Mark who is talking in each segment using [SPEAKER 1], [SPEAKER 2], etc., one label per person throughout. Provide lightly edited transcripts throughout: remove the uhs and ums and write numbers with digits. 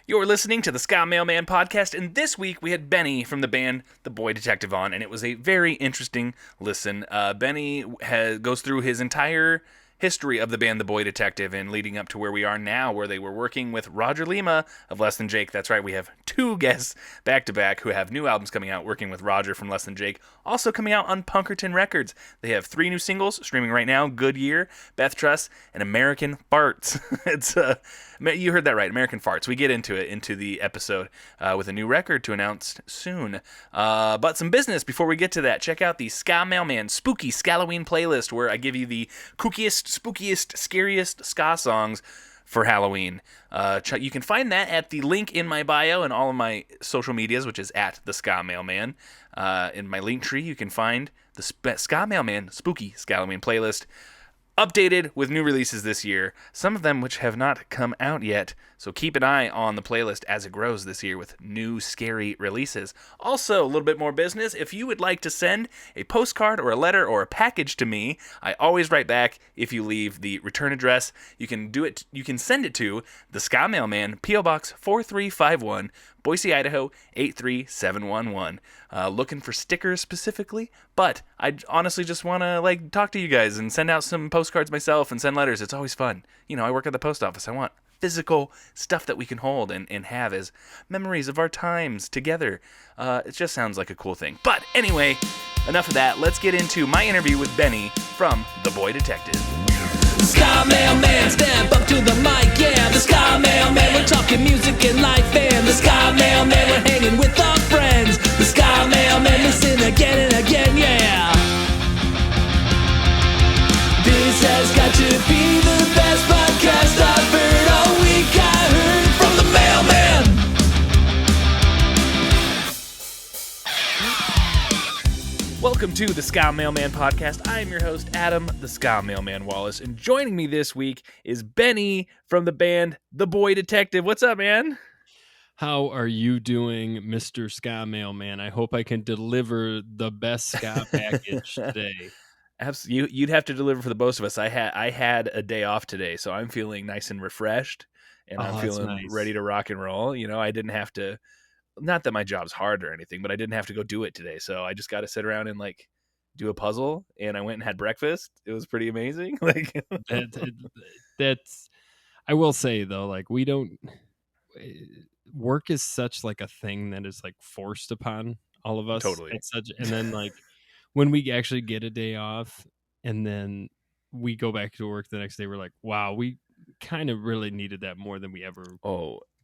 [SPEAKER 1] You're listening to the Ska Mailman podcast, and this week we had Benny from the band The Boy Detective on, and it was a very interesting listen. Benny goes through his entire history of the band The Boy Detective and leading up to where we are now, where they were working with Roger Lima of Less Than Jake. That's right, we have two guests back to back who have new albums coming out, working with Roger from Less Than Jake, also coming out on Punkerton Records. They have 3 new singles streaming right now: Good Year, Beth Truss, and American Farts. You heard that right, American Farts. We get into the episode with a new record to announce soon. But some business before we get to that. Check out the Ska Mailman Spooky Scalloween playlist, where I give you the kookiest, spookiest, scariest ska songs for Halloween. You can find that at the link in my bio and all of my social medias, which is at the Ska Mailman. In my link tree, you can find the Ska Mailman Spooky Scalloween playlist, updated with new releases this year, some of them which have not come out yet, so keep an eye on the playlist as it grows this year with new scary releases. Also, a little bit more business: if you would like to send a postcard or a letter or a package to me, I always write back if you leave the return address. You can send it to the Ska Mailman, P.O. Box 4351, Boise, Idaho 83711. Looking for stickers specifically, but I honestly just want to talk to you guys and send out some postcards myself and send letters. It's always fun. I work at the post office. I want physical stuff that we can hold and have as memories of our times together. It just sounds like a cool thing. But anyway, enough of that. Let's get into my interview with Benny from The Boy Detective.
[SPEAKER 2] Ska Mailman, step up to the mic, yeah. The Ska Mailman, we're talking music and life, and the Ska Mailman, we're hanging with our friends. The Ska Mailman, listen again and again, yeah. This has got to be the best podcast I've heard all week. I heard it from the mailman.
[SPEAKER 1] Welcome to the Ska Mailman podcast. I am your host, Adam, the Ska Mailman Wallace, and joining me this week is Benny from the band The Boy Detective. What's up, man?
[SPEAKER 3] How are you doing, Mr. Ska Mailman? I hope I can deliver the best ska package today.
[SPEAKER 1] Absolutely. You'd have to deliver for the both of us. I had a day off today, so I'm feeling nice and refreshed, and I'm feeling
[SPEAKER 3] nice.
[SPEAKER 1] ready to rock and roll. I didn't have to. Not that my job's hard or anything, but I didn't have to go do it today. So I just got to sit around and do a puzzle, and I went and had breakfast. It was pretty amazing.
[SPEAKER 3] That's, I will say though, we don't, work is such a thing that is forced upon all of us.
[SPEAKER 1] Totally.
[SPEAKER 3] It's such, and then when we actually get a day off and then we go back to work the next day, we're like, wow, we kind of really needed that more than we ever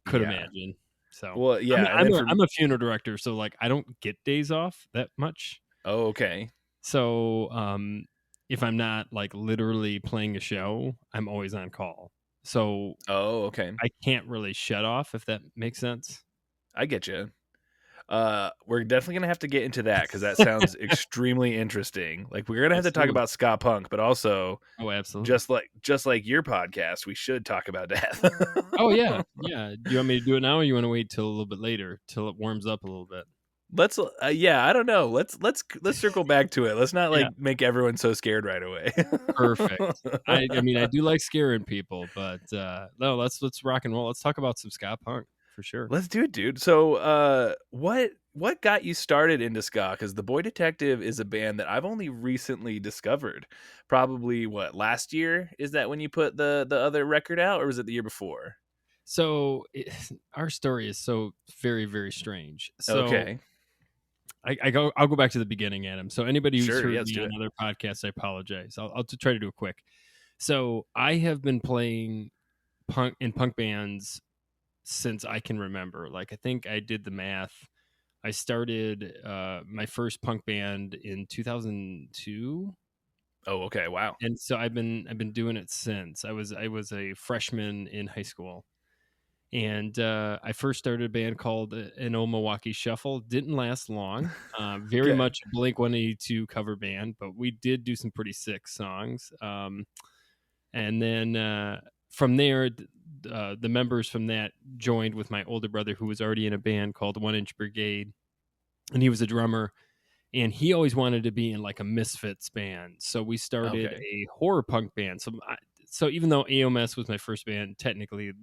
[SPEAKER 3] could imagine. So,
[SPEAKER 1] well, yeah,
[SPEAKER 3] I'm a funeral director, so I don't get days off that much.
[SPEAKER 1] Oh, okay.
[SPEAKER 3] So, if I'm not literally playing a show, I'm always on call. So,
[SPEAKER 1] okay.
[SPEAKER 3] I can't really shut off, if that makes sense.
[SPEAKER 1] I get you. We're definitely gonna have to get into that because that sounds extremely interesting. We're gonna have to talk about Ska Punk, but also,
[SPEAKER 3] absolutely,
[SPEAKER 1] just like your podcast, we should talk about death.
[SPEAKER 3] Oh yeah. Do you want me to do it now, or you want to wait till a little bit later, till it warms up a little bit?
[SPEAKER 1] Let's I don't know. Let's circle back to it. Let's not make everyone so scared right away.
[SPEAKER 3] Perfect. I mean, I do like scaring people, but no, let's rock and roll. Let's talk about some Ska Punk for sure.
[SPEAKER 1] Let's do it, dude. So, what got you started into ska? Because The Boy Detective is a band that I've only recently discovered. Probably last year? Is that when you put the other record out, or was it the year before?
[SPEAKER 3] So our story is so very, very strange. So
[SPEAKER 1] okay.
[SPEAKER 3] I'll go back to the beginning, Adam. So anybody who's heard me on other podcasts, I apologize. I'll try to do it quick. So I have been playing punk bands since I can remember. I think I did the math. I started my first punk band in 2002.
[SPEAKER 1] Oh, okay. Wow.
[SPEAKER 3] And so I've been doing it since. I was a freshman in high school. And I first started a band called an Old Milwaukee Shuffle. Didn't last long. Very much a Blink-182 cover band, but we did do some pretty sick songs. And then from there, the members from that joined with my older brother, who was already in a band called 1 Inch Brigade, and he was a drummer. And he always wanted to be in a Misfits band, so we started a horror punk band. So even though AOMS was my first band, technically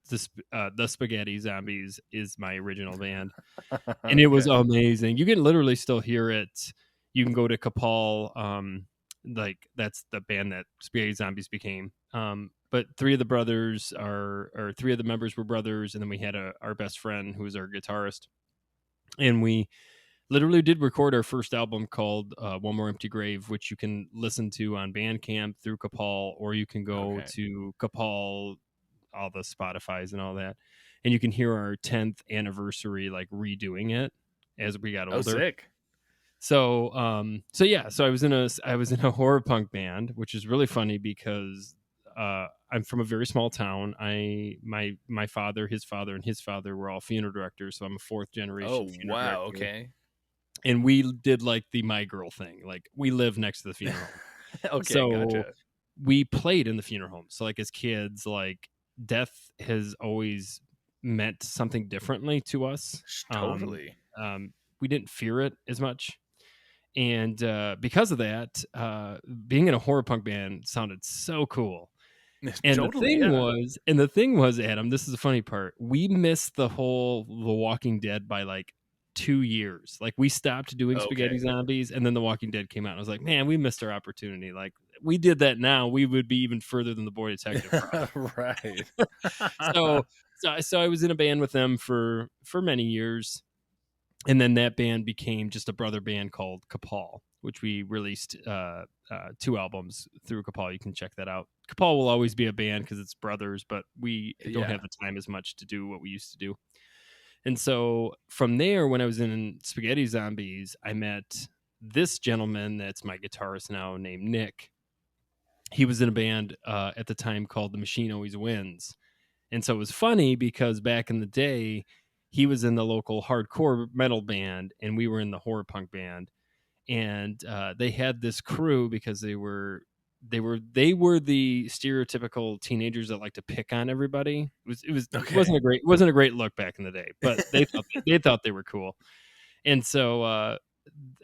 [SPEAKER 3] the Spaghetti Zombies is my original band, and it was
[SPEAKER 1] Okay.
[SPEAKER 3] amazing. You can literally still hear it. You can go to Kapal, like that's the band that Spaghetti Zombies became. But three of the brothers or three of the members were brothers, and then we had our best friend who was our guitarist, and we literally did record our first album called One More Empty Grave, which you can listen to on Bandcamp through Kapal, or you can go
[SPEAKER 1] Okay.
[SPEAKER 3] to Kapal, all the Spotify's and all that, and you can hear our 10th anniversary, like redoing it as we got
[SPEAKER 1] Oh,
[SPEAKER 3] older.
[SPEAKER 1] sick.
[SPEAKER 3] So yeah, so I was in a horror punk band, which is really funny because I'm from a very small town. My father, his father, and his father were all funeral directors, so I'm a fourth generation
[SPEAKER 1] Oh,
[SPEAKER 3] funeral
[SPEAKER 1] wow.
[SPEAKER 3] director.
[SPEAKER 1] Okay.
[SPEAKER 3] And we did like the My Girl thing, like we live next to the funeral home.
[SPEAKER 1] Okay,
[SPEAKER 3] So
[SPEAKER 1] gotcha.
[SPEAKER 3] we played in the funeral home. So like as kids, like death has always meant something differently to us.
[SPEAKER 1] Totally.
[SPEAKER 3] We didn't fear it as much, and because of that, being in a horror punk band sounded so cool. And the
[SPEAKER 1] Totally,
[SPEAKER 3] thing
[SPEAKER 1] yeah.
[SPEAKER 3] was, and the thing was, Adam, this is the funny part. We missed the whole The Walking Dead by like 2 years. Like we stopped doing Spaghetti
[SPEAKER 1] Okay.
[SPEAKER 3] Zombies, and then The Walking Dead came out. And I was like, man, we missed our opportunity. Like we did that now, we would be even further than the Boy Detective probably.
[SPEAKER 1] Right.
[SPEAKER 3] So I was in a band with them for many years, and then that band became just a brother band called Kapal, which we released 2 albums through Kapal. You can check that out. Kapal will always be a band because it's brothers, but we don't
[SPEAKER 1] Yeah.
[SPEAKER 3] have the time as much to do what we used to do. And so from there, when I was in Spaghetti Zombies, I met this gentleman that's my guitarist now named Nick. He was in a band at the time called The Machine Always Wins. And so it was funny because back in the day, he was in the local hardcore metal band and we were in the horror punk band. And they had this crew because they were the stereotypical teenagers that like to pick on everybody. It
[SPEAKER 1] Okay.
[SPEAKER 3] wasn't a great look back in the day, but they thought they were cool. And so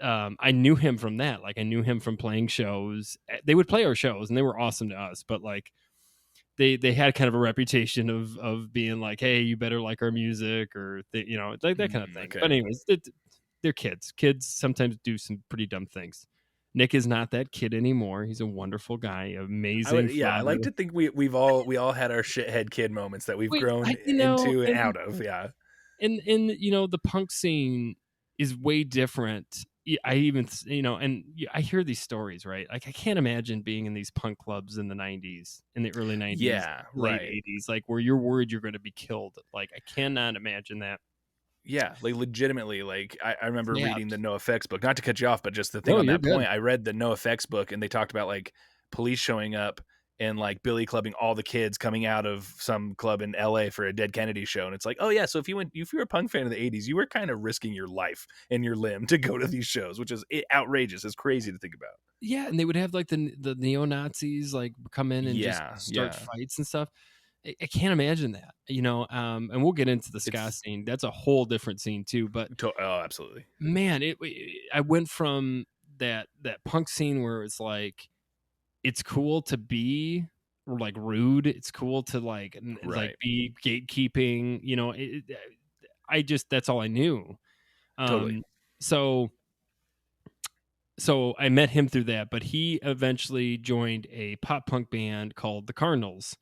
[SPEAKER 3] I knew him from that. Like I knew him from playing shows. They would play our shows and they were awesome to us, but like they had kind of a reputation of being like, hey, you better like our music, or like that kind of thing. But
[SPEAKER 1] Okay.
[SPEAKER 3] anyways, they're kids. Kids sometimes do some pretty dumb things. Nick is not that kid anymore. He's a wonderful guy, amazing
[SPEAKER 1] I
[SPEAKER 3] father.
[SPEAKER 1] like to think we all had our shithead kid moments that we've
[SPEAKER 3] Wait,
[SPEAKER 1] grown into and out of. Yeah.
[SPEAKER 3] and the punk scene is way different. I even I hear these stories, right? Like I can't imagine being in these punk clubs in the 90s, in the early 90s,
[SPEAKER 1] Yeah,
[SPEAKER 3] late
[SPEAKER 1] right.
[SPEAKER 3] 80s, like where you're worried you're going to be killed. Like I cannot imagine that.
[SPEAKER 1] Yeah, like legitimately, like I remember
[SPEAKER 3] Yeah.
[SPEAKER 1] reading the NoFX book. Not to cut you off, but just the thing
[SPEAKER 3] No,
[SPEAKER 1] on
[SPEAKER 3] you're
[SPEAKER 1] that
[SPEAKER 3] good.
[SPEAKER 1] point, I read the NoFX book, and they talked about like police showing up and like billy clubbing all the kids coming out of some club in LA for a Dead Kennedy show, and it's like, oh yeah, so if you were a punk fan of the '80s, you were kind of risking your life and your limb to go to these shows, which is outrageous. It's crazy to think about.
[SPEAKER 3] Yeah, and they would have like the neo Nazis like come in and just
[SPEAKER 1] Yeah,
[SPEAKER 3] start
[SPEAKER 1] yeah.
[SPEAKER 3] fights and stuff. I can't imagine that, and we'll get into the ska
[SPEAKER 1] It's
[SPEAKER 3] scene. That's a whole different scene too. But
[SPEAKER 1] oh, absolutely.
[SPEAKER 3] man, I went from that punk scene where it's like it's cool to be like rude. It's cool to like like
[SPEAKER 1] Right.
[SPEAKER 3] be gatekeeping. I just that's all I knew.
[SPEAKER 1] Totally.
[SPEAKER 3] Um, so so I met him through that, but he eventually joined a pop punk band called the Cardinals,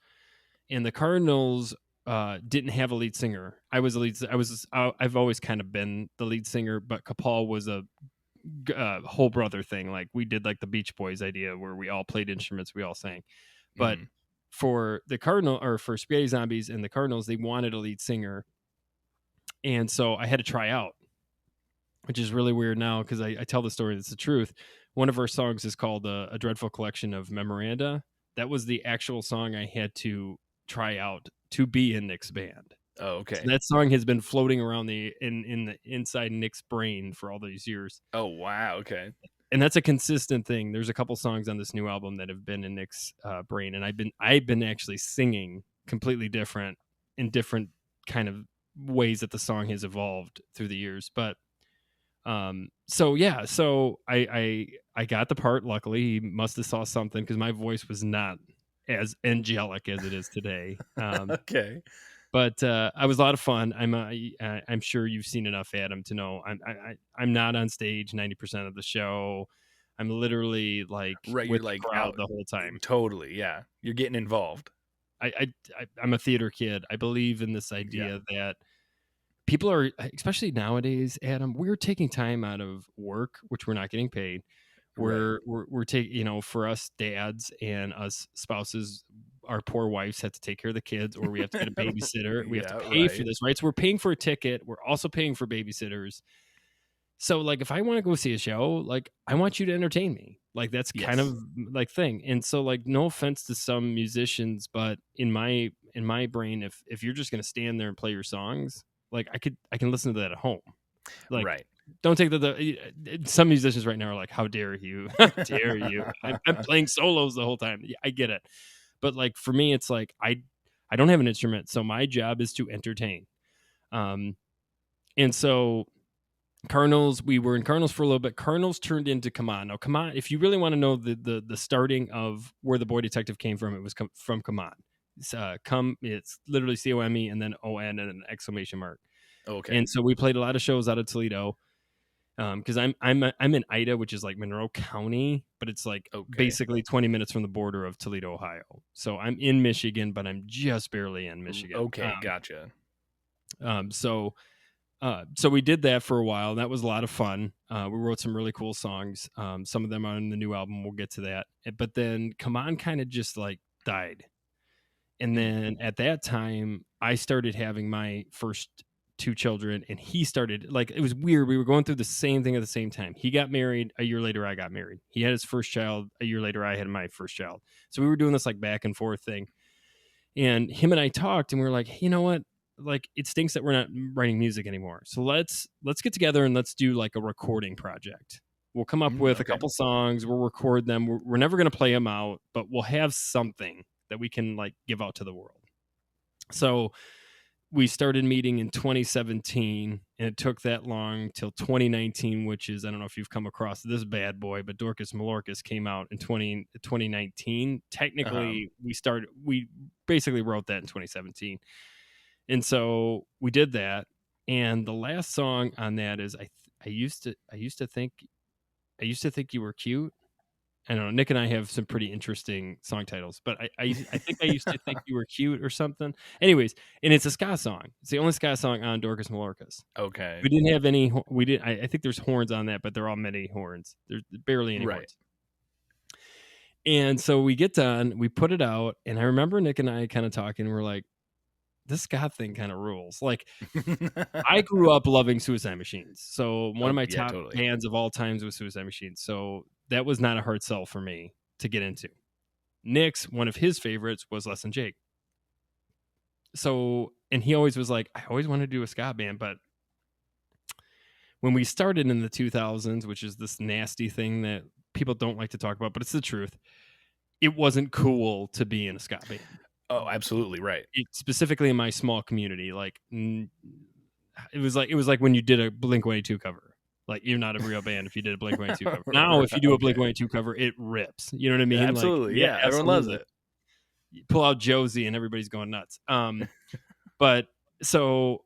[SPEAKER 3] and the Cardinals didn't have a lead singer. I was a lead. I've always kind of been the lead singer, but Kapal was a whole brother thing. Like we did like the Beach Boys idea where we all played instruments, we all sang. But
[SPEAKER 1] Mhm.
[SPEAKER 3] for for Spaghetti Zombies and the Cardinals, they wanted a lead singer, and so I had to try out, which is really weird now because I tell the story. That's the truth. One of our songs is called a Dreadful Collection of Memoranda. That was the actual song I had to try out to be in Nick's band.
[SPEAKER 1] Oh,
[SPEAKER 3] So
[SPEAKER 1] okay.
[SPEAKER 3] that song has been floating around in the inside Nick's brain for all these years.
[SPEAKER 1] Oh, wow. Okay.
[SPEAKER 3] And that's a consistent thing. There's a couple songs on this new album that have been in Nick's brain, and I've been actually singing completely different in different kind of ways that the song has evolved through the years. But so yeah, so I got the part. Luckily, he must have saw something because my voice was not as angelic as it is today.
[SPEAKER 1] Okay.
[SPEAKER 3] But I was a lot of fun. I'm sure you've seen enough, Adam, to know I'm not on stage 90% of the show. I'm literally like
[SPEAKER 1] Right, you're
[SPEAKER 3] with the
[SPEAKER 1] like
[SPEAKER 3] crowd
[SPEAKER 1] out.
[SPEAKER 3] the whole time.
[SPEAKER 1] Totally, yeah. You're getting involved.
[SPEAKER 3] I'm a theater kid. I believe in this
[SPEAKER 1] Yeah.
[SPEAKER 3] idea that people are, especially nowadays, Adam, we're taking time out of work, which we're not getting paid.
[SPEAKER 1] Right.
[SPEAKER 3] We're taking, for us dads and us spouses, our poor wives have to take care of the kids, or we have to get a babysitter. We have to
[SPEAKER 1] Yeah,
[SPEAKER 3] pay for
[SPEAKER 1] right.
[SPEAKER 3] this, right? So we're paying for a ticket. We're also paying for babysitters. So like, if I want to go see a show, like I want you to entertain me. Like that's kind
[SPEAKER 1] Yes.
[SPEAKER 3] of like thing. And so like, no offense to some musicians, but in my brain, if you're just gonna stand there and play your songs, like I can listen to that at home. Like,
[SPEAKER 1] Right.
[SPEAKER 3] don't take some musicians right now are like, how dare you? How dare you? I'm playing solos the whole time. Yeah, I get it. But like for me, it's like I don't have an instrument, so my job is to entertain. And so Cardinals, we were in Cardinals for a little bit. Cardinals turned into Come On. Now, Come On, if you really want to know the starting of where the Boy Detective came from, it was from Come On. It's literally COME and then ON and an exclamation mark.
[SPEAKER 1] Okay.
[SPEAKER 3] And so we played a lot of shows out of Toledo. Because I'm in Ida, which is like Monroe County, but it's like basically 20 minutes from the border of Toledo, Ohio. So I'm in Michigan, but I'm just barely in Michigan.
[SPEAKER 1] Okay, gotcha.
[SPEAKER 3] So we did that for a while. And that was a lot of fun. We wrote some really cool songs. Some of them are on the new album. We'll get to that. But then Come On kind of just like died. And then at that time, I started having my first 2 children, and he started, like, it was weird. We were going through the same thing at the same time. He got married a year later. I got married. He had his first child a year later. I had my first child. So we were doing this like back and forth thing. And him and I talked, and we were like, hey, you know what? Like, it stinks that we're not writing music anymore. So let's get together and let's do like a recording project. We'll come up with a couple songs. We'll record them. We're never going to play them out, but we'll have something that we can like give out to the world. So we started meeting in 2017, and it took that long till 2019, which is, I don't know if you've come across this bad boy, but Dorcas Malorcas came out in 2019. Technically, we basically wrote that in 2017. And so we did that. And the last song on that is, I used to think you were cute. I don't know. Nick and I have some pretty interesting song titles, but I think I used to think you were cute or something. Anyways, and it's a ska song. It's the only ska song on Dorcas Malorcas.
[SPEAKER 1] Okay.
[SPEAKER 3] We didn't have any. We did. I think there's horns on that, but they're all MIDI horns. There's barely any horns. And so we get done. We put it out, and I remember Nick and I kind of talking. We're like, this ska thing kind of rules. Like, I grew up loving Suicide Machines. So one of my top bands of all times was Suicide Machines. So that was not a hard sell for me to get into. Nick's, one of his favorites was Less Than Jake. So, and he always was like, I always wanted to do a ska band, but when we started in the 2000s, which is this nasty thing that people don't like to talk about, but it's the truth, it wasn't cool to be in a ska band.
[SPEAKER 1] Oh, absolutely right.
[SPEAKER 3] Specifically in my small community, like it was like when you did a Blink-182 cover. Like, you're not a real band if you did a Blink-182 cover. Now, if you do a Blink-182 cover, it rips. You know what I mean?
[SPEAKER 1] Absolutely,
[SPEAKER 3] like,
[SPEAKER 1] yeah. Everyone loves it.
[SPEAKER 3] You pull out Josie and everybody's going nuts. But so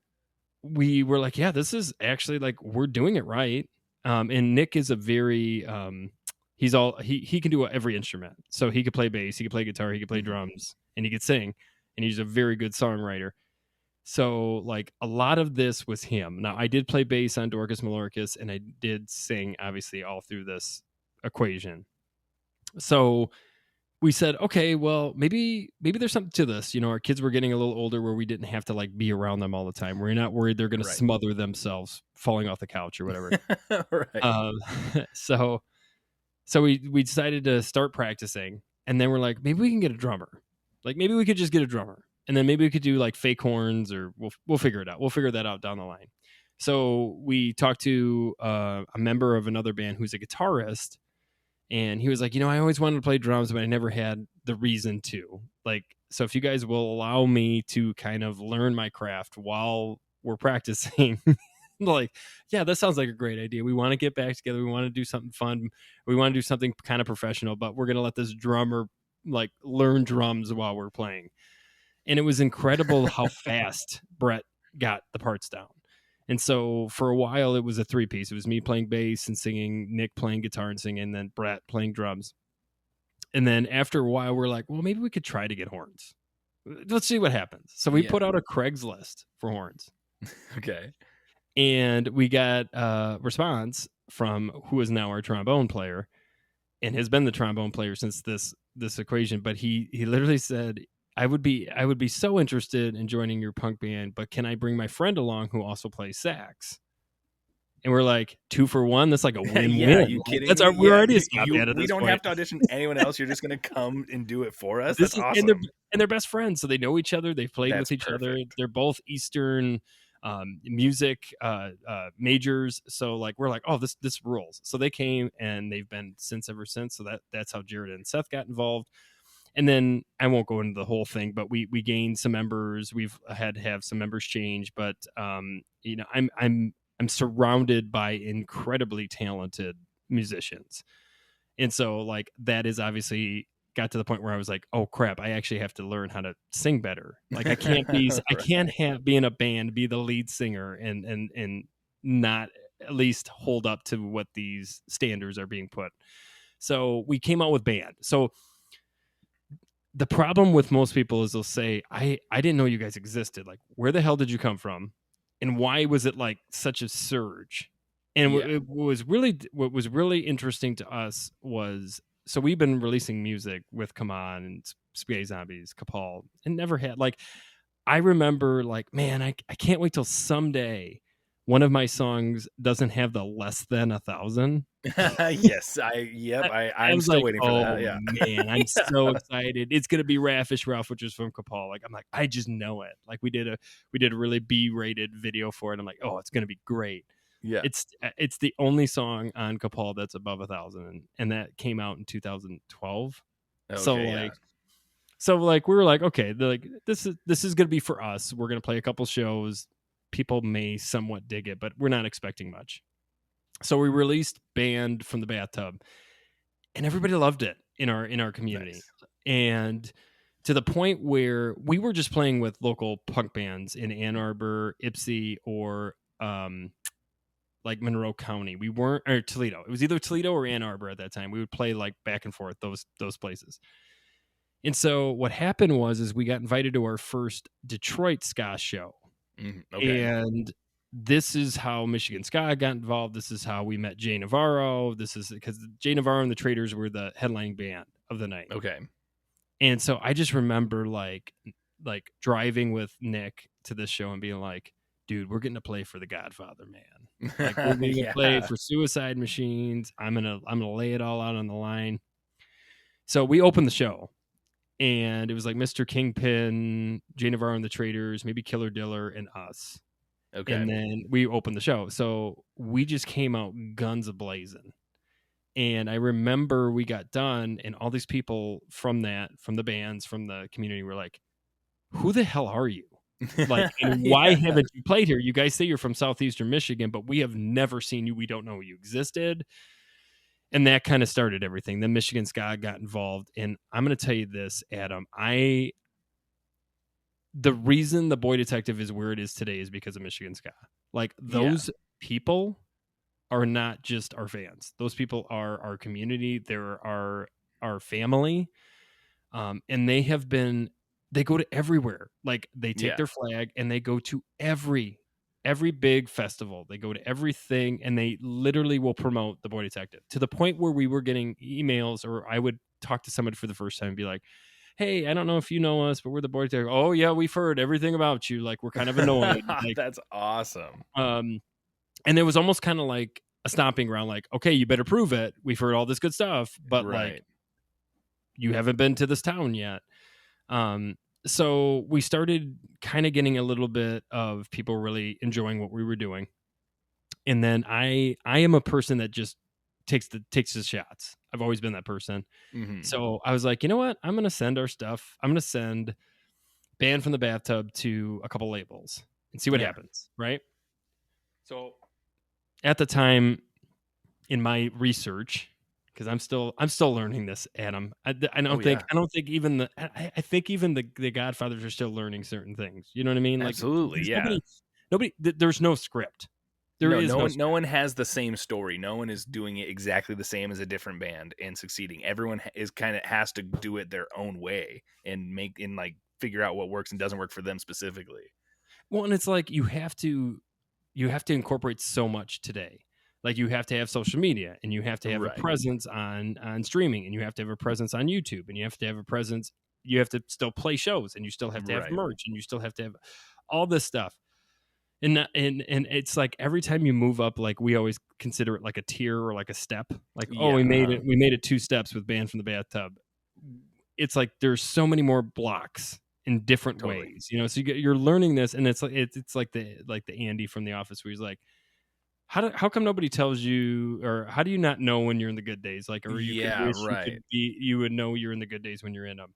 [SPEAKER 3] we were like, yeah, this is actually like, we're doing it right. And Nick is a very he can do every instrument. So he could play bass, he could play guitar, he could play drums, and he could sing. And he's a very good songwriter. So like a lot of this was him. Now, I did play bass on Dorcas Malorcas, and I did sing obviously all through this equation. So we said, okay, well, maybe there's something to this. Our kids were getting a little older where we didn't have to like be around them all the time. We're not worried they're going to smother themselves falling off the couch or whatever. So we decided to start practicing, and then we're like, maybe we can get a drummer. Like, maybe we could just get a drummer, and then maybe we could do like fake horns, or we'll figure it out. We'll figure that out down the line. So we talked to a member of another band who's a guitarist, and he was like, I always wanted to play drums, but I never had the reason to. Like, so if you guys will allow me to kind of learn my craft while we're practicing, like, yeah, that sounds like a great idea. We want to get back together. We want to do something fun. We want to do something kind of professional, but we're going to let this drummer like learn drums while we're playing. And it was incredible how fast Brett got the parts down. And so for a while, it was a 3-piece. It was me playing bass and singing, Nick playing guitar and singing, and then Brett playing drums. And then after a while, we're like, well, maybe we could try to get horns. Let's see what happens. So we put out a Craigslist for horns.
[SPEAKER 1] Okay.
[SPEAKER 3] And we got a response from who is now our trombone player and has been the trombone player since this equation. But he literally said, I would be so interested in joining your punk band, but can I bring my friend along who also plays sax? And we're like, 2 for 1. That's like a win-win.
[SPEAKER 1] Yeah, are you kidding
[SPEAKER 3] That's
[SPEAKER 1] me?
[SPEAKER 3] we're already a ska band at
[SPEAKER 1] we
[SPEAKER 3] this
[SPEAKER 1] don't
[SPEAKER 3] point.
[SPEAKER 1] have to audition anyone else. You're just gonna come and do it for us. That's awesome.
[SPEAKER 3] And they're best friends, so they know each other. They've played with each other. They're both Eastern music majors. So like we're like, oh, this rules. So they came and they've been ever since. So that's how Jared and Seth got involved. And then I won't go into the whole thing, but we gained some members. We've had to have some members change, but you know, I'm surrounded by incredibly talented musicians. And so like that is obviously got to the point where I was like, oh crap, I actually have to learn how to sing better. Like I can't be I can't be in a band, be the lead singer and not at least hold up to what these standards are being put. So we came out with band. So the problem with most people is they'll say, I didn't know you guys existed. Like, where the hell did you come from? And why was it like such a surge? And what was really interesting to us was, so we've been releasing music with Come On and Spaghetti Zombies, Kapal, and never had like, I remember like, man, I can't wait till someday one of my songs doesn't have the less than 1,000.
[SPEAKER 1] Yes, I'm still waiting for that. Yeah,
[SPEAKER 3] man, I'm so excited. It's gonna be Raffish Ralph, which is from Kapal. Like I'm like, I just know it. Like we did a really B-rated video for it. I'm like, oh, it's gonna be great.
[SPEAKER 1] Yeah,
[SPEAKER 3] it's the only song on Kapal that's above 1,000, and that came out in 2012.
[SPEAKER 1] okay,
[SPEAKER 3] So like we were like, okay, like this is gonna be for us. We're gonna play a couple shows. People may somewhat dig it, but we're not expecting much. So we released Band from the Bathtub, and everybody loved it in our community. Nice. And to the point where we were just playing with local punk bands in Ann Arbor, Ypsi, or like Monroe County. We weren't, or Toledo. It was either Toledo or Ann Arbor at that time. We would play like back and forth those places. And so what happened was we got invited to our first Detroit ska show. Okay. And this is how Michigan Ska got involved. This is how we met Jay Navarro. This is because Jay Navarro and the Traders were the headlining band of the night.
[SPEAKER 1] Okay.
[SPEAKER 3] And so I just remember like driving with Nick to this show and being like, dude, we're getting to play for the Godfather, man. Like we're going to play for Suicide Machines. I'm gonna lay it all out on the line. So we opened the show. And it was like Mr. Kingpin, Jay Navarro and the Traders, maybe Killer Diller, and us. Okay. And then we opened the show. So we just came out guns a-blazing. And I remember we got done, and all these people from the bands, from the community were like, who the hell are you? Like, and why haven't you played here? You guys say you're from Southeastern Michigan, but we have never seen you. We don't know you existed. And that kind of started everything. Then Michigan Ska got involved. And I'm going to tell you this, Adam. The reason the Boy Detective is where it is today is because of Michigan Ska. Like, those people are not just our fans. Those people are our community. They're our family. And they go to everywhere. Like, they take their flag and they go to every big festival. They go to everything, and they literally will promote the Boy Detective, to the point where we were getting emails, or I would talk to somebody for the first time and be like, hey, I don't know if you know us, but we're the Boy Detective. Oh yeah, we've heard everything about you. Like, we're kind of annoyed. Like,
[SPEAKER 1] that's awesome.
[SPEAKER 3] And it was almost kind of like a stomping ground. Like, okay, you better prove it. We've heard all this good stuff, but like, you haven't been to this town yet. So we started kind of getting a little bit of people really enjoying what we were doing. And then I am a person that just takes the shots. I've always been that person. Mm-hmm. So I was like, you know what? I'm going to send our stuff. I'm going to send Band from the Bathtub to a couple labels and see what happens. Right. So at the time in my research, because I'm still learning this, Adam. I
[SPEAKER 1] Oh
[SPEAKER 3] don't think
[SPEAKER 1] yeah,
[SPEAKER 3] I don't think even I think even the Godfathers are still learning certain things. You know what I mean? Like
[SPEAKER 1] absolutely,
[SPEAKER 3] there's
[SPEAKER 1] yeah.
[SPEAKER 3] there's no script. There
[SPEAKER 1] No,
[SPEAKER 3] is
[SPEAKER 1] no
[SPEAKER 3] no
[SPEAKER 1] one, no
[SPEAKER 3] script.
[SPEAKER 1] one has the same story. No one is doing it exactly the same as a different band and succeeding. Everyone is kind of has to do it their own way and like figure out what works and doesn't work for them specifically.
[SPEAKER 3] Well, and it's like you have to incorporate so much today. Like you have to have social media, and you have to have a
[SPEAKER 1] Right,
[SPEAKER 3] presence on streaming, and you have to have a presence on YouTube, and you have to have a presence. You have to still play shows, and you still have to have
[SPEAKER 1] right.
[SPEAKER 3] merch, and you still have to have all this stuff. And it's like every time you move up, like we always consider it like a tier or like a step. Like, oh,
[SPEAKER 1] Yeah, uh-huh.
[SPEAKER 3] we made it 2 steps with Band from the Bathtub. It's like there's so many more blocks in different
[SPEAKER 1] Totally.
[SPEAKER 3] ways, so you're learning this, and it's like the Andy from The Office where he's like, how come nobody tells you, or how do you not know when you're in the good days? Like, or you could
[SPEAKER 1] Yeah,
[SPEAKER 3] wish
[SPEAKER 1] right.
[SPEAKER 3] you would know you're in the good days when you're in them.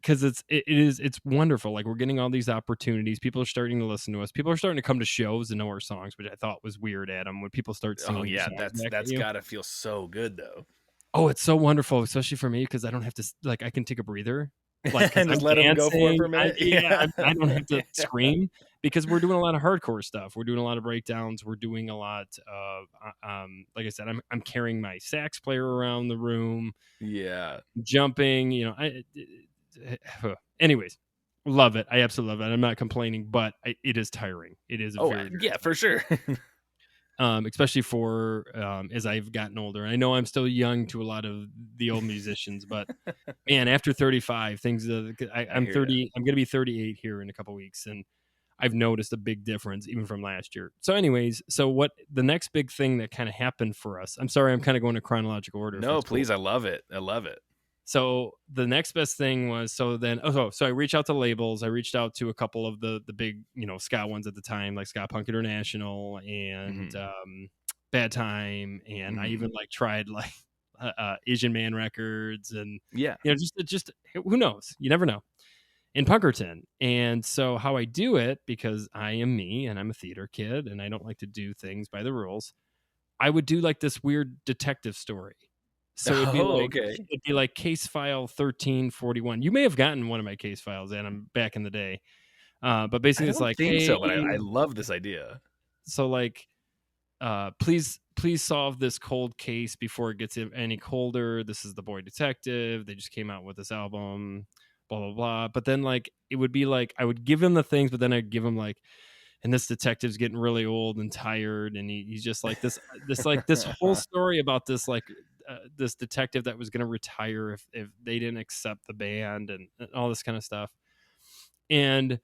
[SPEAKER 3] Because it's wonderful. Like we're getting all these opportunities. People are starting to listen to us. People are starting to come to shows and know our songs, which I thought was weird, Adam, when people start
[SPEAKER 1] Oh
[SPEAKER 3] singing your
[SPEAKER 1] yeah,
[SPEAKER 3] songs back at
[SPEAKER 1] that's
[SPEAKER 3] you.
[SPEAKER 1] gotta feel so good though.
[SPEAKER 3] Oh, it's so wonderful, especially for me because I don't have to like I can take a breather, like because
[SPEAKER 1] And
[SPEAKER 3] I'm
[SPEAKER 1] just let them go for it
[SPEAKER 3] dancing.
[SPEAKER 1] for a minute.
[SPEAKER 3] I don't have to scream because we're doing a lot of hardcore stuff. We're doing a lot of breakdowns. We're doing a lot of like I said, I'm carrying my sax player around the room,
[SPEAKER 1] Yeah.
[SPEAKER 3] jumping. Anyways, love it. I absolutely love it. I'm not complaining, but it is tiring. It is
[SPEAKER 1] Oh
[SPEAKER 3] very, very
[SPEAKER 1] yeah, for sure.
[SPEAKER 3] especially for as I've gotten older. I know I'm still young to a lot of the old musicians, but man, after 35, things
[SPEAKER 1] I
[SPEAKER 3] I'm
[SPEAKER 1] hear you.
[SPEAKER 3] 30. I'm going to be 38 here in a couple weeks, and I've noticed a big difference even from last year. So, anyways, so what the next big thing that kind of happened for us? I'm sorry, I'm kind of going to chronological order if
[SPEAKER 1] No,
[SPEAKER 3] that's cool.
[SPEAKER 1] please, I love it. I love it.
[SPEAKER 3] So the next best thing was so I reached out to labels. I reached out to a couple of the big ska ones at the time, like Ska Punk International and
[SPEAKER 1] Mhm.
[SPEAKER 3] Bad Time, and I
[SPEAKER 1] Mhm.
[SPEAKER 3] even like tried like Asian Man Records, and
[SPEAKER 1] Yeah.
[SPEAKER 3] just who knows? You never know. In Punkerton, and so how I do it, because I am me and I'm a theater kid and I don't like to do things by the rules. I would do like this weird detective story. So
[SPEAKER 1] Oh, okay.
[SPEAKER 3] it'd be like case file 1341. You may have gotten one of my case files, and I'm back in the day. But
[SPEAKER 1] I
[SPEAKER 3] basically it's
[SPEAKER 1] don't
[SPEAKER 3] like,
[SPEAKER 1] think
[SPEAKER 3] hey,
[SPEAKER 1] so, but I love this idea.
[SPEAKER 3] so like please solve this cold case before it gets any colder. This is the Boy Detective. They just came out with this album, blah blah blah. But then like it would be like I would give him the things, but then I'd give him like, and this detective's getting really old and tired, and he's just like this whole story about this detective that was going to retire if they didn't accept the band, and all this kind of stuff. And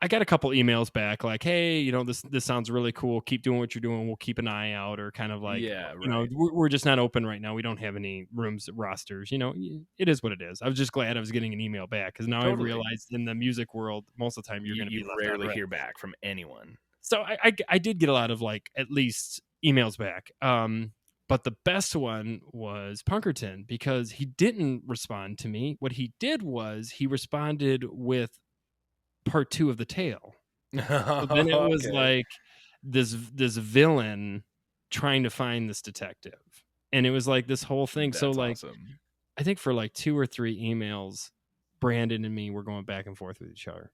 [SPEAKER 3] I got a couple emails back like, hey, this sounds really cool, keep doing what you're doing, we'll keep an eye out, or kind of like,
[SPEAKER 1] Yeah, right.
[SPEAKER 3] we're just not open right now, we don't have any rooms rosters. It is what it is. I was just glad I was getting an email back, because now I
[SPEAKER 1] Totally.
[SPEAKER 3] realized in the music world most of the time you're going to be
[SPEAKER 1] You
[SPEAKER 3] left on
[SPEAKER 1] rarely
[SPEAKER 3] red.
[SPEAKER 1] hear back from anyone.
[SPEAKER 3] So I did get a lot of like at least emails back. But the best one was Punkerton, because he didn't respond to me. What he did was he responded with part two of the tale. So then it was
[SPEAKER 1] Okay.
[SPEAKER 3] like this villain trying to find this detective. And it was like this whole thing. So
[SPEAKER 1] That's
[SPEAKER 3] like
[SPEAKER 1] awesome.
[SPEAKER 3] I think for like 2 or 3 emails, Brandon and me were going back and forth with each other,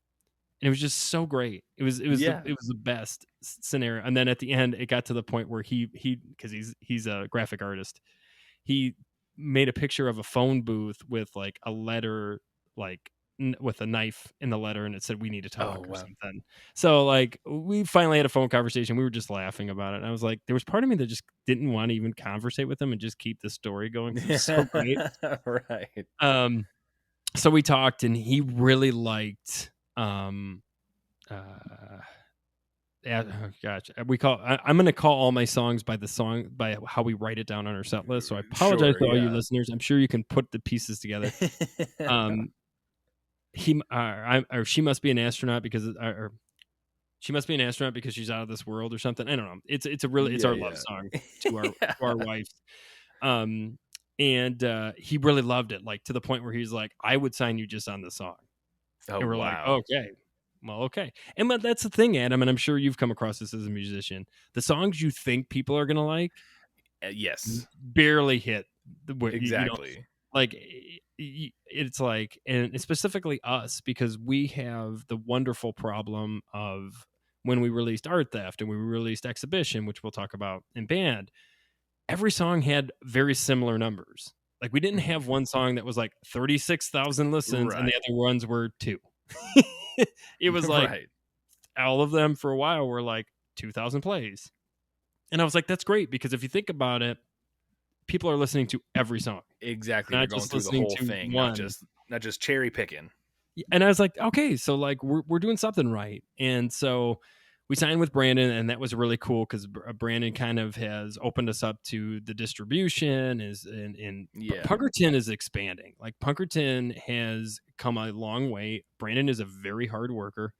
[SPEAKER 3] and it was just so great.
[SPEAKER 1] Yeah.
[SPEAKER 3] It was the best scenario. And then at the end, it got to the point where he because he's a graphic artist, he made a picture of a phone booth with like a letter, like with a knife in the letter, and it said, "We need to
[SPEAKER 1] Oh,
[SPEAKER 3] talk" or
[SPEAKER 1] wow.
[SPEAKER 3] something. So like we finally had a phone conversation. We were just laughing about it. And I was like, there was part of me that just didn't want to even conversate with him and just keep the story going because it was so great.
[SPEAKER 1] Right.
[SPEAKER 3] Um, so we talked, and he really liked uh yeah, oh gosh, I'm going to call all my songs by the song, by how we write it down on our set list. So I apologize
[SPEAKER 1] Sure,
[SPEAKER 3] to all you
[SPEAKER 1] yeah.
[SPEAKER 3] listeners. I'm sure you can put the pieces together. Um, or she must be an astronaut because, or she must be an astronaut because she's out of this world or something. I don't know. It's
[SPEAKER 1] Yeah,
[SPEAKER 3] our love
[SPEAKER 1] yeah.
[SPEAKER 3] song to
[SPEAKER 1] Yeah.
[SPEAKER 3] our wives. Um, and he really loved it, like to the point where he's like, I would sign you just on the song.
[SPEAKER 1] Oh,
[SPEAKER 3] And we're like,
[SPEAKER 1] wow.
[SPEAKER 3] okay, well, okay. And but that's the thing, Adam, and I'm sure you've come across this as a musician. The songs you think people are gonna like,
[SPEAKER 1] Yes,
[SPEAKER 3] barely hit
[SPEAKER 1] exactly.
[SPEAKER 3] like it's like, and specifically us, because we have the wonderful problem of when we released Art Theft and we released Exhibition, which we'll talk about in band, every song had very similar numbers. Like we didn't
[SPEAKER 1] Mhm.
[SPEAKER 3] have one song that was like 36,000 listens and the
[SPEAKER 1] Right.
[SPEAKER 3] other ones were 2. It was like
[SPEAKER 1] Right.
[SPEAKER 3] all of them for a while were like 2,000 plays. And I was like, that's great, because if you think about it, people are listening to every song.
[SPEAKER 1] Exactly.
[SPEAKER 3] They're
[SPEAKER 1] They're
[SPEAKER 3] not
[SPEAKER 1] going
[SPEAKER 3] just
[SPEAKER 1] through the
[SPEAKER 3] listening
[SPEAKER 1] whole
[SPEAKER 3] to
[SPEAKER 1] thing,
[SPEAKER 3] one.
[SPEAKER 1] not just cherry picking.
[SPEAKER 3] And I was like, okay, so like we're doing something right. And so we signed with Brandon, and that was really cool because Brandon kind of has opened us up to the distribution.
[SPEAKER 1] Yeah.
[SPEAKER 3] Punkerton is expanding. Like Punkerton has come a long way. Brandon is a very hard worker,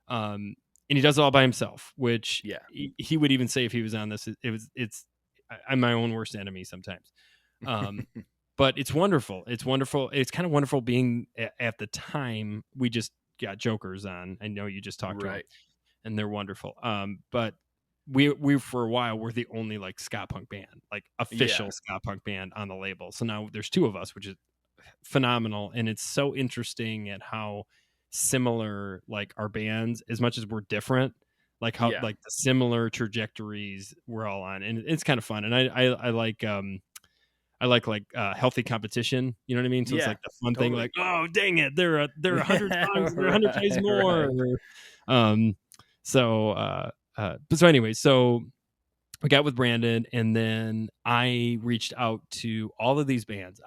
[SPEAKER 3] and he does it all by himself. Which
[SPEAKER 1] Yeah.
[SPEAKER 3] he would even say if he was on this, I'm my own worst enemy sometimes. But it's wonderful. It's wonderful. It's kind of wonderful being at the time we just got Jokers on. I know you just talked to them,
[SPEAKER 1] Right.
[SPEAKER 3] and they're wonderful. But we for a while were the only like ska punk band, like official
[SPEAKER 1] Yeah.
[SPEAKER 3] ska punk band on the label. So now there's 2 of us, which is phenomenal, and it's so interesting at how similar like our bands, as much as we're different, like how
[SPEAKER 1] Yeah.
[SPEAKER 3] like the similar trajectories we're all on, and it's kind of fun. And I like healthy competition. You know what I mean? So it's
[SPEAKER 1] Yeah.
[SPEAKER 3] like the fun thing,
[SPEAKER 1] Totally.
[SPEAKER 3] like, oh dang it, they're 100 songs, they're 100 plays
[SPEAKER 1] Right.
[SPEAKER 3] more.
[SPEAKER 1] Right.
[SPEAKER 3] Um, so anyway, so we got with Brandon, and then I reached out to all of these bands.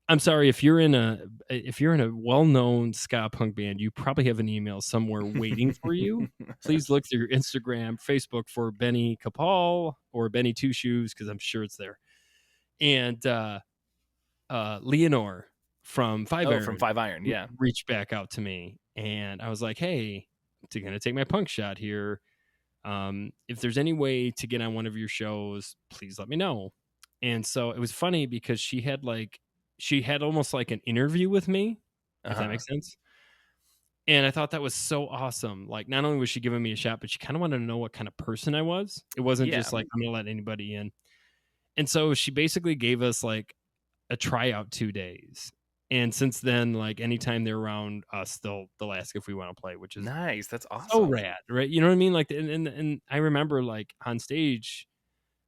[SPEAKER 3] I'm sorry if you're in a well-known ska punk band, you probably have an email somewhere waiting for you. Please look through your Instagram, Facebook for Benny Capal or Benny Two Shoes, because I'm sure it's there. And Leonore from Five
[SPEAKER 1] Oh, from
[SPEAKER 3] Iron
[SPEAKER 1] Five Iron. Yeah.
[SPEAKER 3] reached back out to me, and I was like, "Hey, I'm gonna take my punk shot here. If there's any way to get on one of your shows, please let me know." And so it was funny because she had almost like an interview with me, if that
[SPEAKER 1] Uh-huh.
[SPEAKER 3] makes sense. And I thought that was so awesome. Like, not only was she giving me a shot, but she kind of wanted to know what kind of person I was. It wasn't
[SPEAKER 1] Yeah.
[SPEAKER 3] just like, I'm gonna let anybody in. And so she basically gave us like a tryout 2 days. And since then, like anytime they're around us, they'll ask if we want to play, which is
[SPEAKER 1] Nice. That's
[SPEAKER 3] so
[SPEAKER 1] awesome.
[SPEAKER 3] rad, right? You know what I mean? Like, and I remember like on stage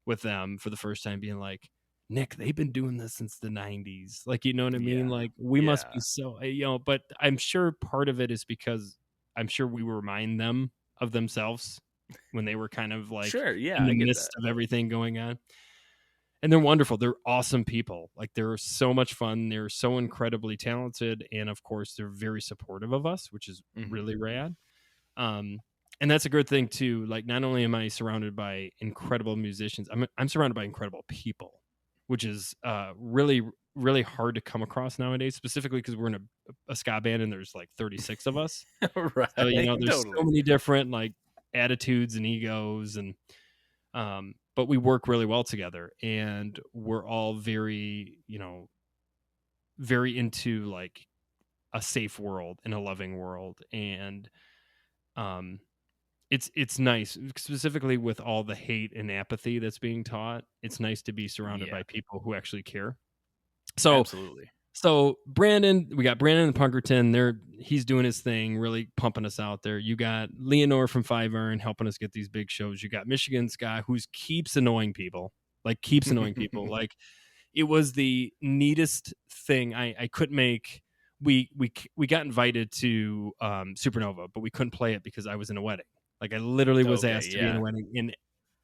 [SPEAKER 3] with them for the first time being like, Nick, they've been doing this since the 90s. Like, you know what I mean?
[SPEAKER 1] Yeah.
[SPEAKER 3] Like, we must be
[SPEAKER 1] Yeah.
[SPEAKER 3] so, but I'm sure part of it is because I'm sure we remind them of themselves when they were kind of like
[SPEAKER 1] Sure. Yeah,
[SPEAKER 3] in
[SPEAKER 1] I
[SPEAKER 3] the
[SPEAKER 1] get
[SPEAKER 3] midst
[SPEAKER 1] that.
[SPEAKER 3] of everything going on. And they're wonderful. They're awesome people. Like, they're so much fun. They're so incredibly talented. And of course, they're very supportive of us, which is
[SPEAKER 1] Mhm.
[SPEAKER 3] really rad. And that's a good thing too. Like, not only am I surrounded by incredible musicians, I'm surrounded by incredible people, which is really really hard to come across nowadays. Specifically because we're in a ska band and there's like 36 of us, so
[SPEAKER 1] Right.
[SPEAKER 3] there's so
[SPEAKER 1] Totally.
[SPEAKER 3] many different like attitudes and egos, and but we work really well together, and we're all very very into like a safe world and a loving world, and um it's nice, specifically with all the hate and apathy that's being taught. It's nice to be surrounded
[SPEAKER 1] Yeah.
[SPEAKER 3] by people who actually care. So
[SPEAKER 1] Absolutely.
[SPEAKER 3] Brandon, we got Brandon and Punkerton. He's doing his thing, really pumping us out there. You got Leonore from Five Iron helping us get these big shows. You got Michigan's guy who keeps annoying people, like keeps annoying people. Like, it was the neatest thing. I couldn't make. We got invited to Supernova, but we couldn't play it because I was in a wedding. Like, I literally was
[SPEAKER 1] Okay.
[SPEAKER 3] asked to be in a
[SPEAKER 1] Yeah.
[SPEAKER 3] wedding, and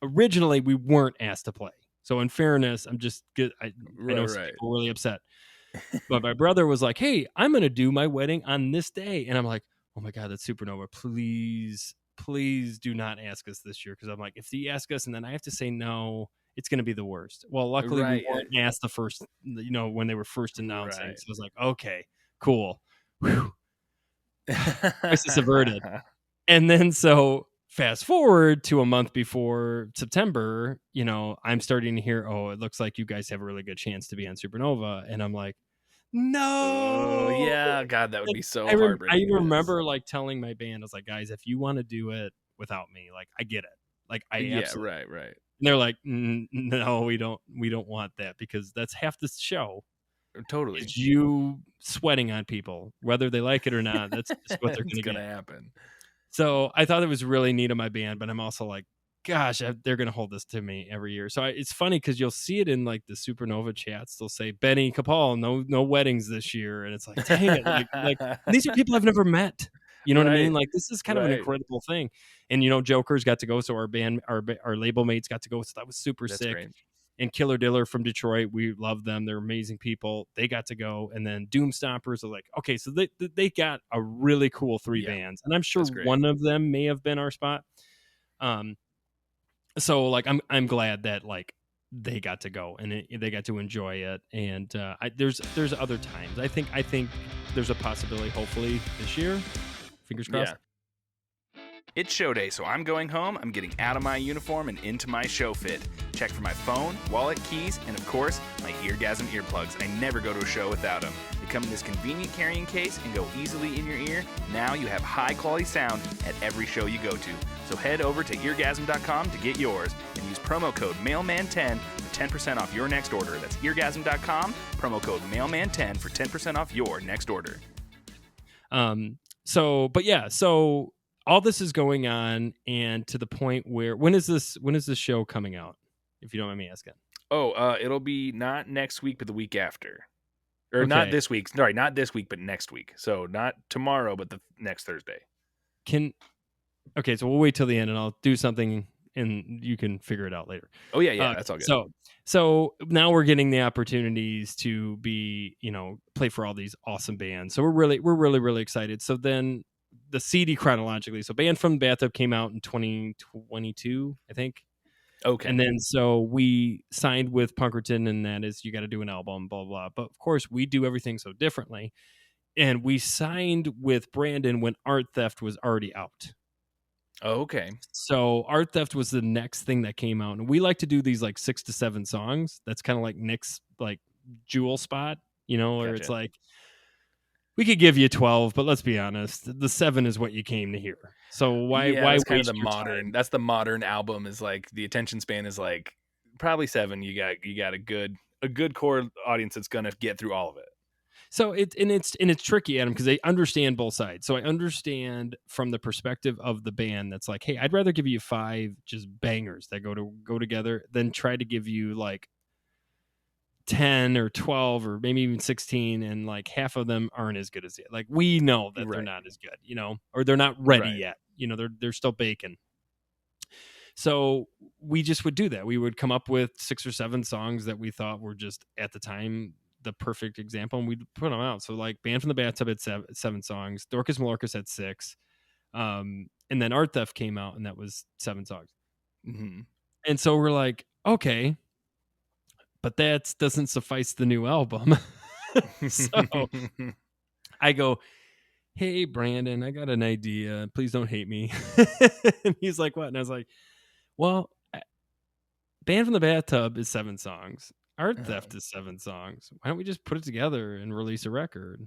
[SPEAKER 3] originally we weren't asked to play. So in fairness, I'm just good. I
[SPEAKER 1] Right.
[SPEAKER 3] know some
[SPEAKER 1] Right.
[SPEAKER 3] people were really upset, but my brother was like, "Hey, I'm going to do my wedding on this day," and I'm like, "Oh my god, that's Supernova! Please, please do not ask us this year," because I'm like, if you ask us and then I have to say no, it's going to be the worst. Well, luckily we
[SPEAKER 1] Right.
[SPEAKER 3] weren't asked the first, when they were first announcing.
[SPEAKER 1] Right.
[SPEAKER 3] So I was like, okay, cool. Whew. Crisis averted. And then so fast forward to a month before September, I'm starting to hear, oh, it looks like you guys have a really good chance to be on Supernova. And I'm like,
[SPEAKER 1] Oh,
[SPEAKER 3] no.
[SPEAKER 1] yeah. God, that would
[SPEAKER 3] And
[SPEAKER 1] be so
[SPEAKER 3] I
[SPEAKER 1] heartbreaking
[SPEAKER 3] even
[SPEAKER 1] to miss.
[SPEAKER 3] remember like telling my band, I was like, guys, if you want to do it without me, like, I get it. Like, I
[SPEAKER 1] Yeah.
[SPEAKER 3] absolutely.
[SPEAKER 1] Right. Right.
[SPEAKER 3] they're like, no, we don't want that, because that's half the show.
[SPEAKER 1] Totally.
[SPEAKER 3] Is you sweating on people, whether they like it or not. That's just what they're
[SPEAKER 1] It's
[SPEAKER 3] going to
[SPEAKER 1] gonna
[SPEAKER 3] get.
[SPEAKER 1] happen.
[SPEAKER 3] So I thought it was really neat of my band, but I'm also like, gosh, they're going to hold this to me every year. So it's funny because you'll see it in like the Supernova chats. They'll say, Benny Capal, no weddings this year. And it's like, dang it. Like these are people I've never met. You know what I mean?
[SPEAKER 1] Right.
[SPEAKER 3] Like, this is kind of an
[SPEAKER 1] Right.
[SPEAKER 3] incredible thing. And, Joker's got to go. So our band, our label mates got to go. So that was super
[SPEAKER 1] That's
[SPEAKER 3] sick.
[SPEAKER 1] great.
[SPEAKER 3] And Killer Diller from Detroit, we love them. They're amazing people. They got to go. And then Doom Stompers are like, okay, so they got a really cool 3 bands. And I'm sure
[SPEAKER 1] That's great.
[SPEAKER 3] one of them may have been our spot. So like I'm glad that like they got to go and they got to enjoy it. And there's other times. I think there's a possibility, hopefully this year. Fingers crossed.
[SPEAKER 1] Yeah. It's show day, so I'm going home. I'm getting out of my uniform and into my show fit. Check for my phone, wallet, keys, and of course, my Eargasm earplugs. I never go to a show without them. They come in this convenient carrying case and go easily in your ear. Now you have high quality sound at every show you go to. So head over to eargasm.com to get yours and use promo code MailMan10 for 10% off your next order. That's eargasm.com, promo code MailMan10 for 10% off your next order.
[SPEAKER 3] So all this is going on, and to the point where when is this show coming out, if you don't mind me asking?
[SPEAKER 1] Oh, it'll be not next week, but the week after. Or
[SPEAKER 3] Okay.
[SPEAKER 1] not this week. Sorry, not this week, but next week. So not tomorrow, but the next Thursday.
[SPEAKER 3] Okay, so we'll wait till the end, and I'll do something, and you can figure it out later.
[SPEAKER 1] Oh yeah, that's all good.
[SPEAKER 3] So now we're getting the opportunities to be, play for all these awesome bands. So we're really excited. So then the CD chronologically. So Band from the Bathtub came out in 2022, I think.
[SPEAKER 1] Okay.
[SPEAKER 3] And then so we signed with Punkerton, and that is you got to do an album, blah, blah. But of course, we do everything so differently. And we signed with Brandon when Art Theft was already out.
[SPEAKER 1] Oh, okay.
[SPEAKER 3] So Art Theft was the next thing that came out. And we like to do these like 6 to 7 songs. That's kind of like Nick's like jewel spot, where it's like, we could give you 12, but let's be honest, the 7 is what you came to hear. So why
[SPEAKER 1] that's kind of
[SPEAKER 3] waste
[SPEAKER 1] the
[SPEAKER 3] your
[SPEAKER 1] modern
[SPEAKER 3] time?
[SPEAKER 1] That's the modern album, is like the attention span is like probably 7. You got a good core audience that's gonna get through all of it.
[SPEAKER 3] So it's tricky, Adam, because they understand both sides. So I understand from the perspective of the band that's like, hey, I'd rather give you 5 just bangers that go together than try to give you like 10 or 12 or maybe even 16, and like half of them aren't as good as it. Like we know that they're not as good, or they're not ready yet. They're still baking. So we just would do that. We would come up with 6 or 7 songs that we thought were just at the time the perfect example, and we'd put them out. So like Band from the Bathtub had 7 songs, Dorcas Malorcas had 6, and then Art Theft came out, and that was 7 songs.
[SPEAKER 1] Mm-hmm.
[SPEAKER 3] And so we're like, okay, but that doesn't suffice the new album. So I go, hey, Brandon, I got an idea. Please don't hate me. And he's like, what? And I was like, well, Band from the Bathtub is 7 songs. Art Theft is 7 songs. Why don't we just put it together and release a record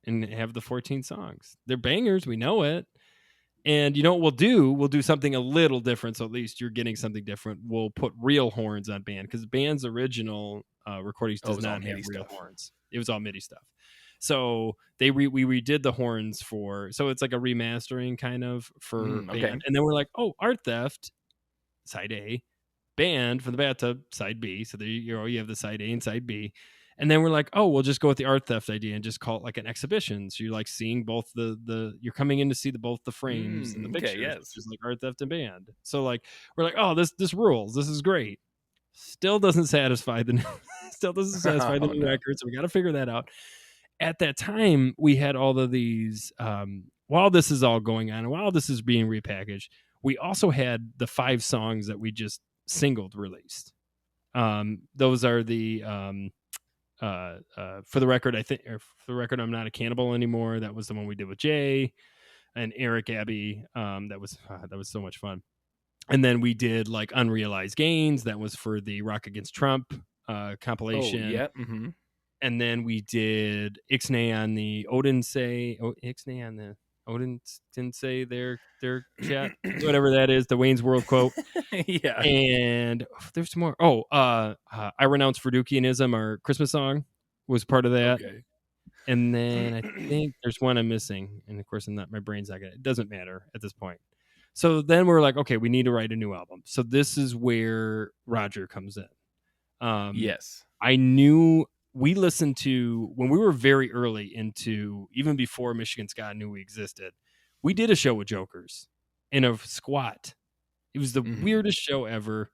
[SPEAKER 3] and have the 14 songs? They're bangers. We know it. And you know what we'll do? We'll do something a little different. So at least you're getting something different. We'll put real horns on Band, because Band's original recordings does not have real horns. It was all MIDI stuff. So we redid the horns so it's like a remastering kind of for Band. Okay. And then we're like, oh, Art Theft, side A, Band from the Bathtub, side B. So there you have the side A and side B. And then we're like, oh, we'll just go with the Art Theft idea and just call it like an exhibition. So you're like seeing both you're coming in to see both the frames and the pictures, which is like Art Theft and Band. So like we're like, oh, this rules. This is great. Still doesn't satisfy the new record. So we got to figure that out. At that time, we had all of these. While this is all going on, and while this is being repackaged, we also had the 5 songs that we just singled released. Those are the for the record, I'm not a cannibal anymore. That was the one we did with Jay and Eric Abbey. That was so much fun. And then we did like Unrealized Gains. That was for the Rock Against Trump compilation.
[SPEAKER 1] Oh, yeah. Mm-hmm.
[SPEAKER 3] And then we did Ixnay on the Ixnay on the didn't say their chat, whatever that is, the Wayne's World quote.
[SPEAKER 1] Yeah.
[SPEAKER 3] And there's more. I Renounce Verdukianism, our Christmas song, was part of that.
[SPEAKER 1] Okay.
[SPEAKER 3] And then I think there's one I'm missing. And of course, my brain's not gonna. It doesn't matter at this point. So then we're like, okay, we need to write a new album. So this is where Roger comes in.
[SPEAKER 1] Yes.
[SPEAKER 3] I knew we listened to when we were very early into, even before Michigan Ska knew we existed. We did a show with Jokers in a squat. It was the weirdest show ever.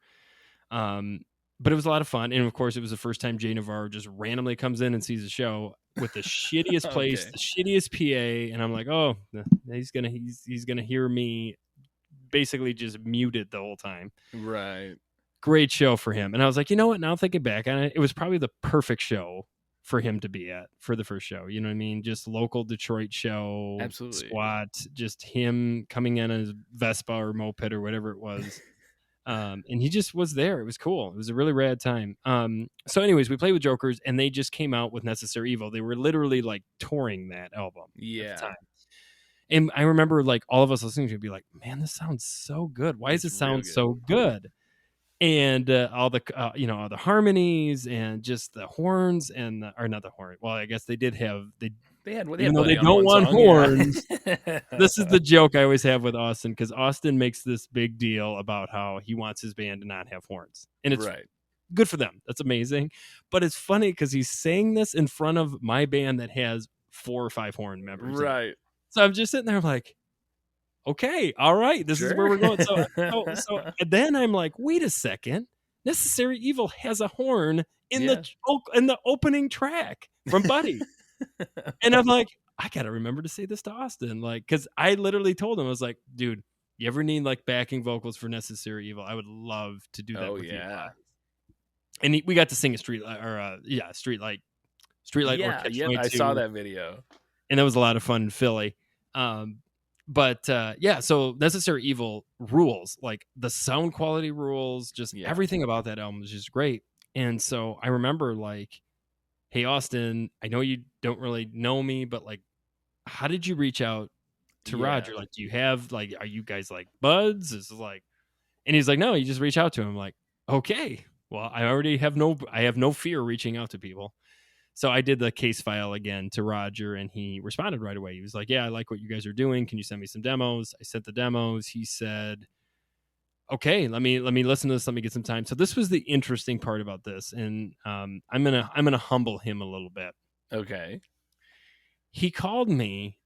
[SPEAKER 3] But it was a lot of fun. And of course, it was the first time Jay Navarro just randomly comes in and sees the show with the shittiest place, the shittiest PA. And I'm like, oh, he's gonna hear me basically just muted the whole time.
[SPEAKER 1] Right.
[SPEAKER 3] Great show for him. And I was like, you know what? Now thinking back on it, it was probably the perfect show for him to be at for the first show. You know what I mean? Just local Detroit show.
[SPEAKER 1] Absolutely.
[SPEAKER 3] Squat. Just him coming in on his Vespa or moped or whatever it was. And he just was there. It was cool. It was a really rad time. So anyways, we played with Jokers and they just came out with Necessary Evil. They were literally like touring that album at the time. And I remember like all of us listening to it be like, man, this sounds so good. Why does it sound so good? And all the all the harmonies and just the horns and not the horn. Well, I guess they did have even though they don't want horns. Yeah. This is the joke I always have with Austin, because Austin makes this big deal about how he wants his band to not have horns, and it's good for them. That's amazing. But it's funny because he's saying this in front of my band that has 4 or 5 horn members.
[SPEAKER 1] Right.
[SPEAKER 3] So I'm just sitting there like, okay, all right, this is where we're going. So and then I'm like, wait a second, Necessary Evil has a horn in the opening track from Buddy. And I'm like, I gotta remember to say this to Austin, like, because I literally told him, I was like, dude, you ever need like backing vocals for Necessary Evil? I would love to do that with you. And we got to sing a Streetlight
[SPEAKER 1] yeah, I saw that video,
[SPEAKER 3] and that was a lot of fun in Philly. But so Necessary Evil rules. Like the sound quality rules, just everything about that album is just great. And so I remember like, hey Austin, I know you don't really know me, but like, how did you reach out to Roger? Like, do you have like, are you guys like buds? This is like, and he's like, no, you just reach out to him. I'm like, okay, well, I have no fear reaching out to people. So I did the case file again to Roger, and he responded right away. He was like, yeah, I like what you guys are doing. Can you send me some demos? I sent the demos. He said, okay, let me listen to this. Let me get some time. So this was the interesting part about this. And I'm gonna humble him a little bit.
[SPEAKER 1] Okay.
[SPEAKER 3] He called me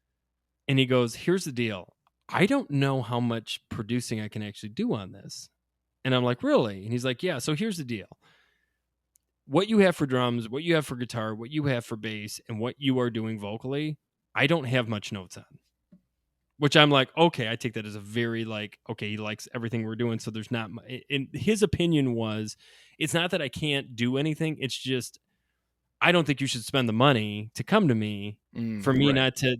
[SPEAKER 3] and he goes, here's the deal. I don't know how much producing I can actually do on this. And I'm like, really? And he's like, yeah, so here's the deal. What you have for drums, what you have for guitar, what you have for bass, and what you are doing vocally, I don't have much notes on. Which I'm like, okay, I take that as a very like, okay, he likes everything we're doing, so there's not. And his opinion was, it's not that I can't do anything. It's just, I don't think you should spend the money to come to me for me not to.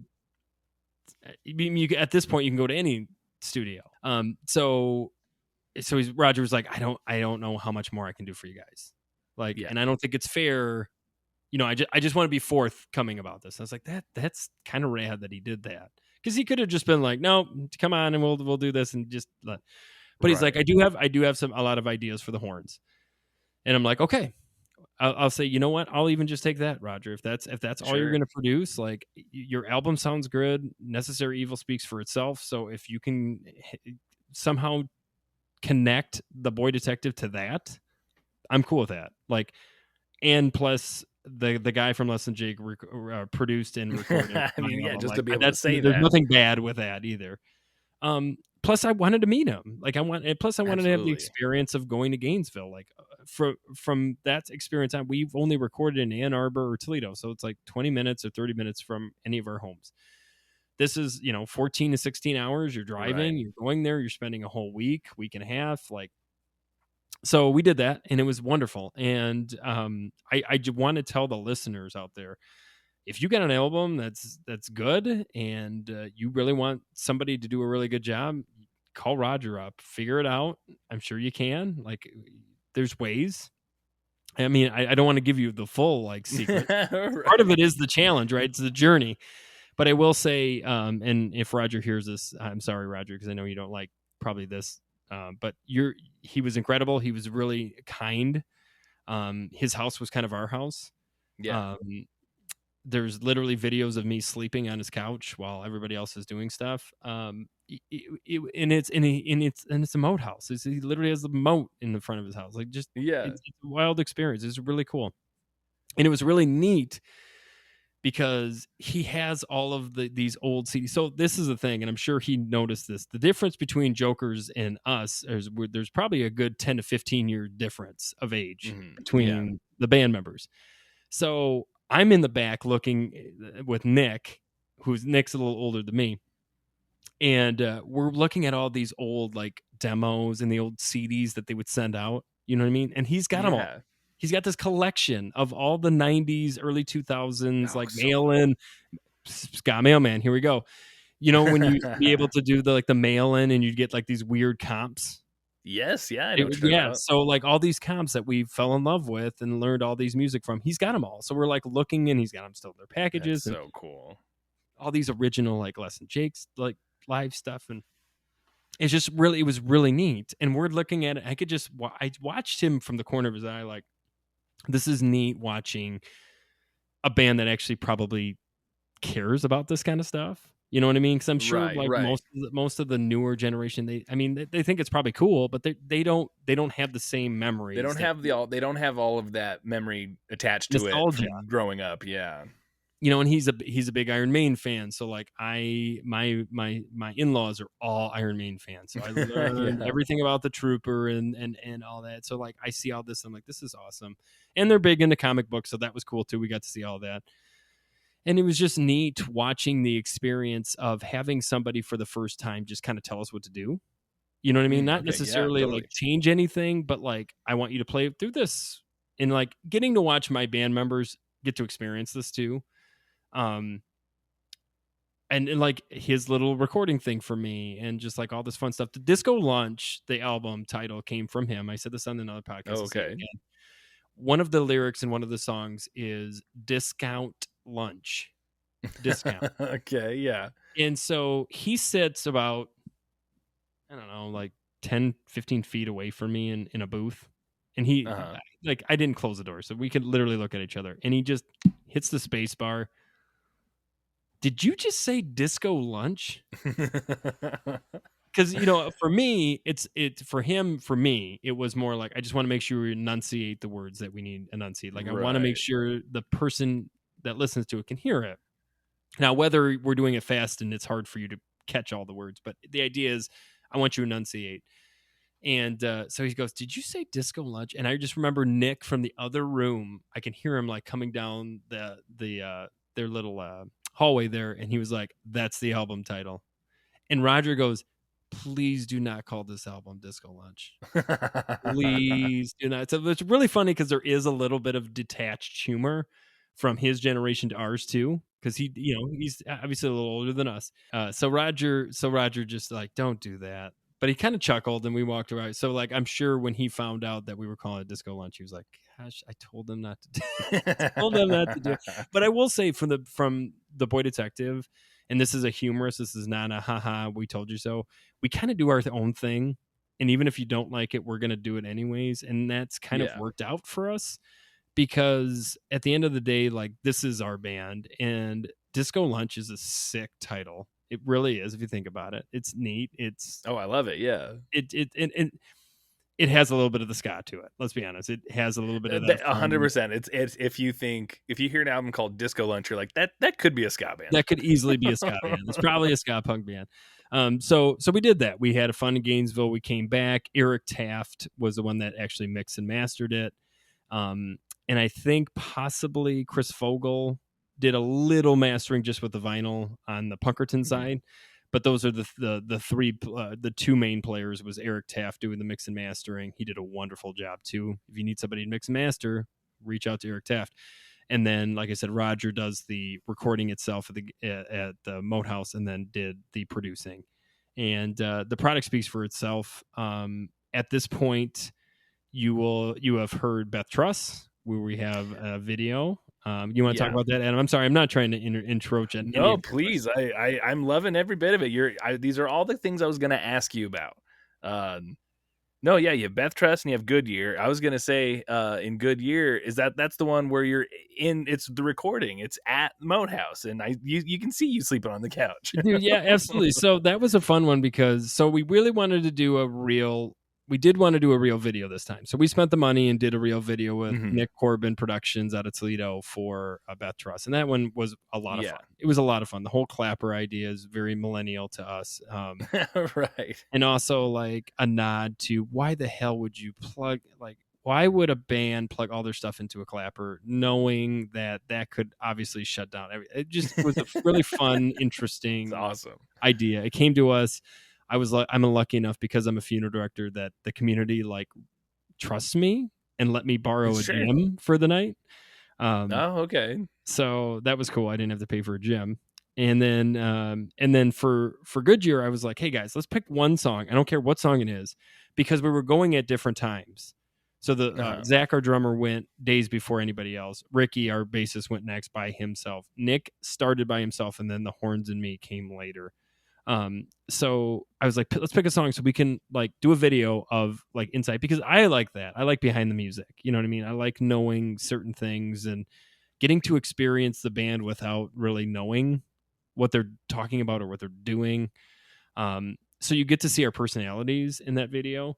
[SPEAKER 3] At this point, you can go to any studio. So Roger was like, I don't know how much more I can do for you guys. Like, and I don't think it's fair. You know, I just want to be forthcoming about this. I was like, that's kind of rad that he did that, because he could have just been like, no, come on, and we'll do this and just let. But he's like, I do have a lot of ideas for the horns, and I'm like, okay, I'll say, you know what, I'll even just take that, Roger. If that's all you're going to produce, like, your album sounds good. Necessary Evil speaks for itself. So if you can somehow connect the Boy Detective to that, I'm cool with that. Like, and plus the guy from Less Than Jake produced and recorded.
[SPEAKER 1] I mean, just
[SPEAKER 3] like,
[SPEAKER 1] to be able to say
[SPEAKER 3] there's nothing bad with that either. Plus I wanted to meet him. Like, I wanted to have the experience of going to Gainesville. Like, from that experience on, we've only recorded in Ann Arbor or Toledo, so it's like 20 minutes or 30 minutes from any of our homes. This is, 14 to 16 hours. You're driving, you're going there, you're spending a whole week and a half. Like, so we did that, and it was wonderful. And I want to tell the listeners out there, if you got an album that's good and you really want somebody to do a really good job, call Roger up, figure it out. I'm sure you can. Like, there's ways. I mean, I don't want to give you the full like secret. Part of it is the challenge, right? It's the journey. But I will say, and if Roger hears this, I'm sorry, Roger, because I know you don't like probably this, but he was incredible. He was really kind. His house was kind of our house.
[SPEAKER 1] Yeah.
[SPEAKER 3] Um, there's literally videos of me sleeping on his couch while everybody else is doing stuff. And it's a moat house. He literally has the moat in the front of his house. Like just
[SPEAKER 1] Yeah.
[SPEAKER 3] it's a wild experience. It's really cool, and it was really neat because he has all of these old CDs. So this is the thing, and I'm sure he noticed this. The difference between Jokers and us is there's probably a good 10 to 15 year difference of age
[SPEAKER 1] Yeah.
[SPEAKER 3] between the band members. So I'm in the back looking with Nick, Nick's a little older than me. And we're looking at all these old like demos and the old CDs that they would send out. You know what I mean? And he's got them all.
[SPEAKER 1] Yeah.
[SPEAKER 3] He's got this collection of all the 90s, early 2000s,
[SPEAKER 1] Oh,
[SPEAKER 3] like
[SPEAKER 1] so
[SPEAKER 3] mail in. Ska Mailman, here we go. You know, when you used to be able to do the mail in and you'd get like these weird comps.
[SPEAKER 1] Yes, yeah, I know what you're talking about.
[SPEAKER 3] So like all these comps that we fell in love with and learned all these music from, he's got them all. So we're like looking and he's got them still in their packages.
[SPEAKER 1] That's
[SPEAKER 3] and
[SPEAKER 1] so cool.
[SPEAKER 3] all these original like Les and Jake's like live stuff. And it was really neat. And we're looking at it. I watched him from the corner of his eye, like, this is neat watching a band that actually probably cares about this kind of stuff. You know what I mean? Because I'm sure
[SPEAKER 1] Right,
[SPEAKER 3] like
[SPEAKER 1] right.
[SPEAKER 3] most of the newer generation, they think it's probably cool, but they don't have the same memories.
[SPEAKER 1] They don't have all of that memory attached to
[SPEAKER 3] nostalgia
[SPEAKER 1] it from growing up. Yeah.
[SPEAKER 3] You know, and he's a big Iron Maiden fan. So like my in-laws are all Iron Maiden fans. So I learned
[SPEAKER 1] Yeah.
[SPEAKER 3] everything about the Trooper and all that. So like I see all this, I'm like, this is awesome. And they're big into comic books, so that was cool too. We got to see all that. And it was just neat watching the experience of having somebody for the first time just kind of tell us what to do. You know what I mean? Not
[SPEAKER 1] Okay,
[SPEAKER 3] necessarily
[SPEAKER 1] yeah, totally.
[SPEAKER 3] like change anything, but like, I want you to play through this. And like getting to watch my band members get to experience this too. And like his little recording thing for me and just like all this fun stuff. The Disco Lunch, the album title came from him. I said this on another podcast. I'll say it
[SPEAKER 1] Okay.
[SPEAKER 3] again. One of the lyrics in one of the songs is discount lunch. Discount.
[SPEAKER 1] Okay, yeah.
[SPEAKER 3] And so he sits about, I don't know, like 10, 15 feet away from me in a booth. And he, like, I didn't close the door, so we could literally look at each other. And he just hits the space bar. Did you just say disco lunch? Because, you know, for me, for me, it was more like, I just want to make sure we enunciate the words that we need enunciate. Like, I want to make
[SPEAKER 1] Right.
[SPEAKER 3] sure the person that listens to it can hear it. Now, whether we're doing it fast and it's hard for you to catch all the words, but the idea is I want you to enunciate. And so he goes, did you say disco lunch? And I just remember Nick from the other room. I can hear him like coming down their little hallway there. And he was like, that's the album title. And Roger goes, please do not call this album Disco Lunch. Please do not. So it's really funny because there is a little bit of detached humor from his generation to ours too. Because he's obviously a little older than us. So Roger just like, don't do that. But he kind of chuckled and we walked away. So like, I'm sure when he found out that we were calling it Disco Lunch, he was like, gosh, I told them not to do it. I told them not to do it. But I will say from the Boy Detective, and this is this is not a haha, we told you so. We kind of do our own thing. And even if you don't like it, we're going to do it anyways. And that's kind of worked out for us because at the end of the day, like, this is our band and Disco Lunch is a sick title. It really is. If you think about it, it's neat.
[SPEAKER 1] Oh, I love it. Yeah.
[SPEAKER 3] It has a little bit of the ska to it. Let's be honest. It has a little bit of that.
[SPEAKER 1] 100%. It's if you hear an album called Disco Lunch, you're like, that could be a ska band.
[SPEAKER 3] That could easily be a ska band. It's probably a ska punk band. So we did that. We had a fun in Gainesville. We came back. Eric Taft was the one that actually mixed and mastered it. And I think possibly Chris Fogel did a little mastering just with the vinyl on the Punkerton side. But those are the two main players. Was Eric Taft doing the mix and mastering. He did a wonderful job too. If you need somebody to mix and master, reach out to Eric Taft. And then, like I said, Roger does the recording itself at the Moat House, and then did the producing. And the product speaks for itself. At this point, you have heard Beth Truss, where we have a video. You want to talk
[SPEAKER 1] Yeah.
[SPEAKER 3] about that, Adam? I'm sorry, I'm not trying to encroach on any
[SPEAKER 1] No,
[SPEAKER 3] of your
[SPEAKER 1] please. I'm loving every bit of it. These are all the things I was gonna ask you about. Um, no, yeah, you have Beth Truss and you have Goodyear. I was gonna say, in Goodyear, that's the one where you're in. It's the recording. It's at Moat House, and you can see you sleeping on the couch.
[SPEAKER 3] Dude, yeah, absolutely. So that was a fun one because we really wanted to do we did want to do a real video this time. So we spent the money and did a real video with
[SPEAKER 1] Mhm.
[SPEAKER 3] Nick Corbin Productions out of Toledo for Beth Truss. And that one was a lot of
[SPEAKER 1] Yeah.
[SPEAKER 3] fun. It was a lot of fun. The whole clapper idea is very millennial to us.
[SPEAKER 1] Right.
[SPEAKER 3] And also like a nod to why the hell would you why would a band plug all their stuff into a clapper knowing that could obviously shut down it just was a really fun,
[SPEAKER 1] It's
[SPEAKER 3] interesting
[SPEAKER 1] awesome.
[SPEAKER 3] idea. It came to us. I'm lucky enough because I'm a funeral director that the community like trusts me and let me borrow a
[SPEAKER 1] Sure.
[SPEAKER 3] gym for the night.
[SPEAKER 1] Oh, okay.
[SPEAKER 3] So that was cool. I didn't have to pay for a gym. And then for Goodyear, I was like, hey guys, let's pick one song. I don't care what song it is, because we were going at different times. So the
[SPEAKER 1] Uh-huh.
[SPEAKER 3] Zach, our drummer, went days before anybody else. Ricky, our bassist, went next by himself. Nick started by himself, and then the horns and me came later. So I was like, let's pick a song so we can like do a video of like insight, because I like that. I like behind the music. You know what I mean? I like knowing certain things and getting to experience the band without really knowing what they're talking about or what they're doing. So you get to see our personalities in that video.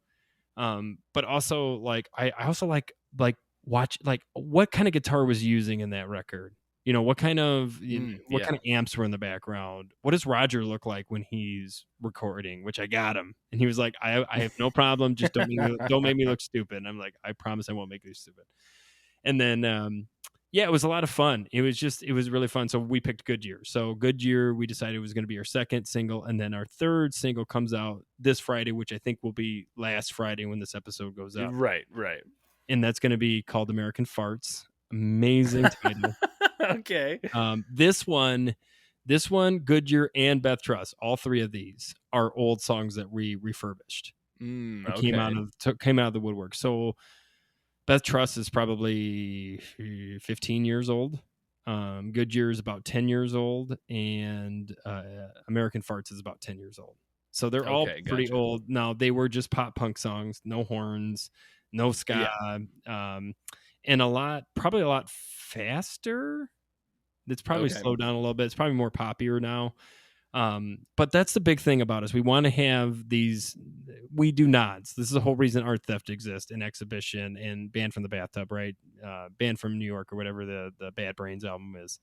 [SPEAKER 3] But also like I also like watch like what kind of guitar was using in that record. You know, what kind of what
[SPEAKER 1] Yeah.
[SPEAKER 3] kind of amps were in the background? What does Roger look like when he's recording? Which I got him, and he was like, "I have no problem. Just don't make me look stupid." And I'm like, "I promise I won't make you stupid." And then yeah, it was a lot of fun. It was really fun. So we picked Goodyear. So Goodyear, we decided was going to be our second single, and then our third single comes out this Friday, which I think will be last Friday when this episode goes up.
[SPEAKER 1] Right. Right.
[SPEAKER 3] And that's going to be called American Farts. Amazing title.
[SPEAKER 1] Okay.
[SPEAKER 3] This one, Goodyear and Beth Truss, all three of these are old songs that we refurbished. It
[SPEAKER 1] Okay.
[SPEAKER 3] came out of the woodwork. So Beth Truss is probably 15 years old. Goodyear is about 10 years old, and American Farts is about 10 years old. So they're all
[SPEAKER 1] Okay,
[SPEAKER 3] pretty
[SPEAKER 1] gotcha.
[SPEAKER 3] old. Now, they were just pop punk songs, no horns, no ska,
[SPEAKER 1] Yeah.
[SPEAKER 3] and probably a lot faster. It's probably
[SPEAKER 1] Okay.
[SPEAKER 3] slowed down a little bit. It's probably more poppier now. But that's the big thing about us. We want to have these. We do nods. This is the whole reason Art Theft exists, and Exhibition, and Band from the Bathtub, right? Band from New York, or whatever the Bad Brains album is.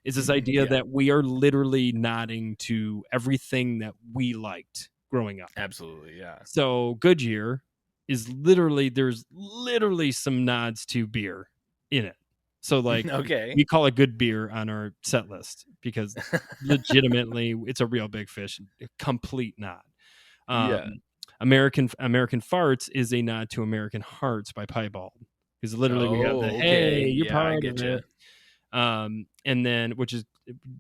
[SPEAKER 3] Is this idea
[SPEAKER 1] Yeah.
[SPEAKER 3] that we are literally nodding to everything that we liked growing up.
[SPEAKER 1] Absolutely. Yeah.
[SPEAKER 3] So Goodyear is there's literally some nods to beer in it. So like
[SPEAKER 1] Okay.
[SPEAKER 3] we call it good beer on our set list because legitimately it's a real big fish, a complete nod.
[SPEAKER 1] Yeah.
[SPEAKER 3] American Farts is a nod to American Hearts by Piebald, because literally we have the
[SPEAKER 1] Oh,
[SPEAKER 3] hey,
[SPEAKER 1] okay.
[SPEAKER 3] you're
[SPEAKER 1] Yeah, I
[SPEAKER 3] part
[SPEAKER 1] get
[SPEAKER 3] of
[SPEAKER 1] you.
[SPEAKER 3] it. And then which is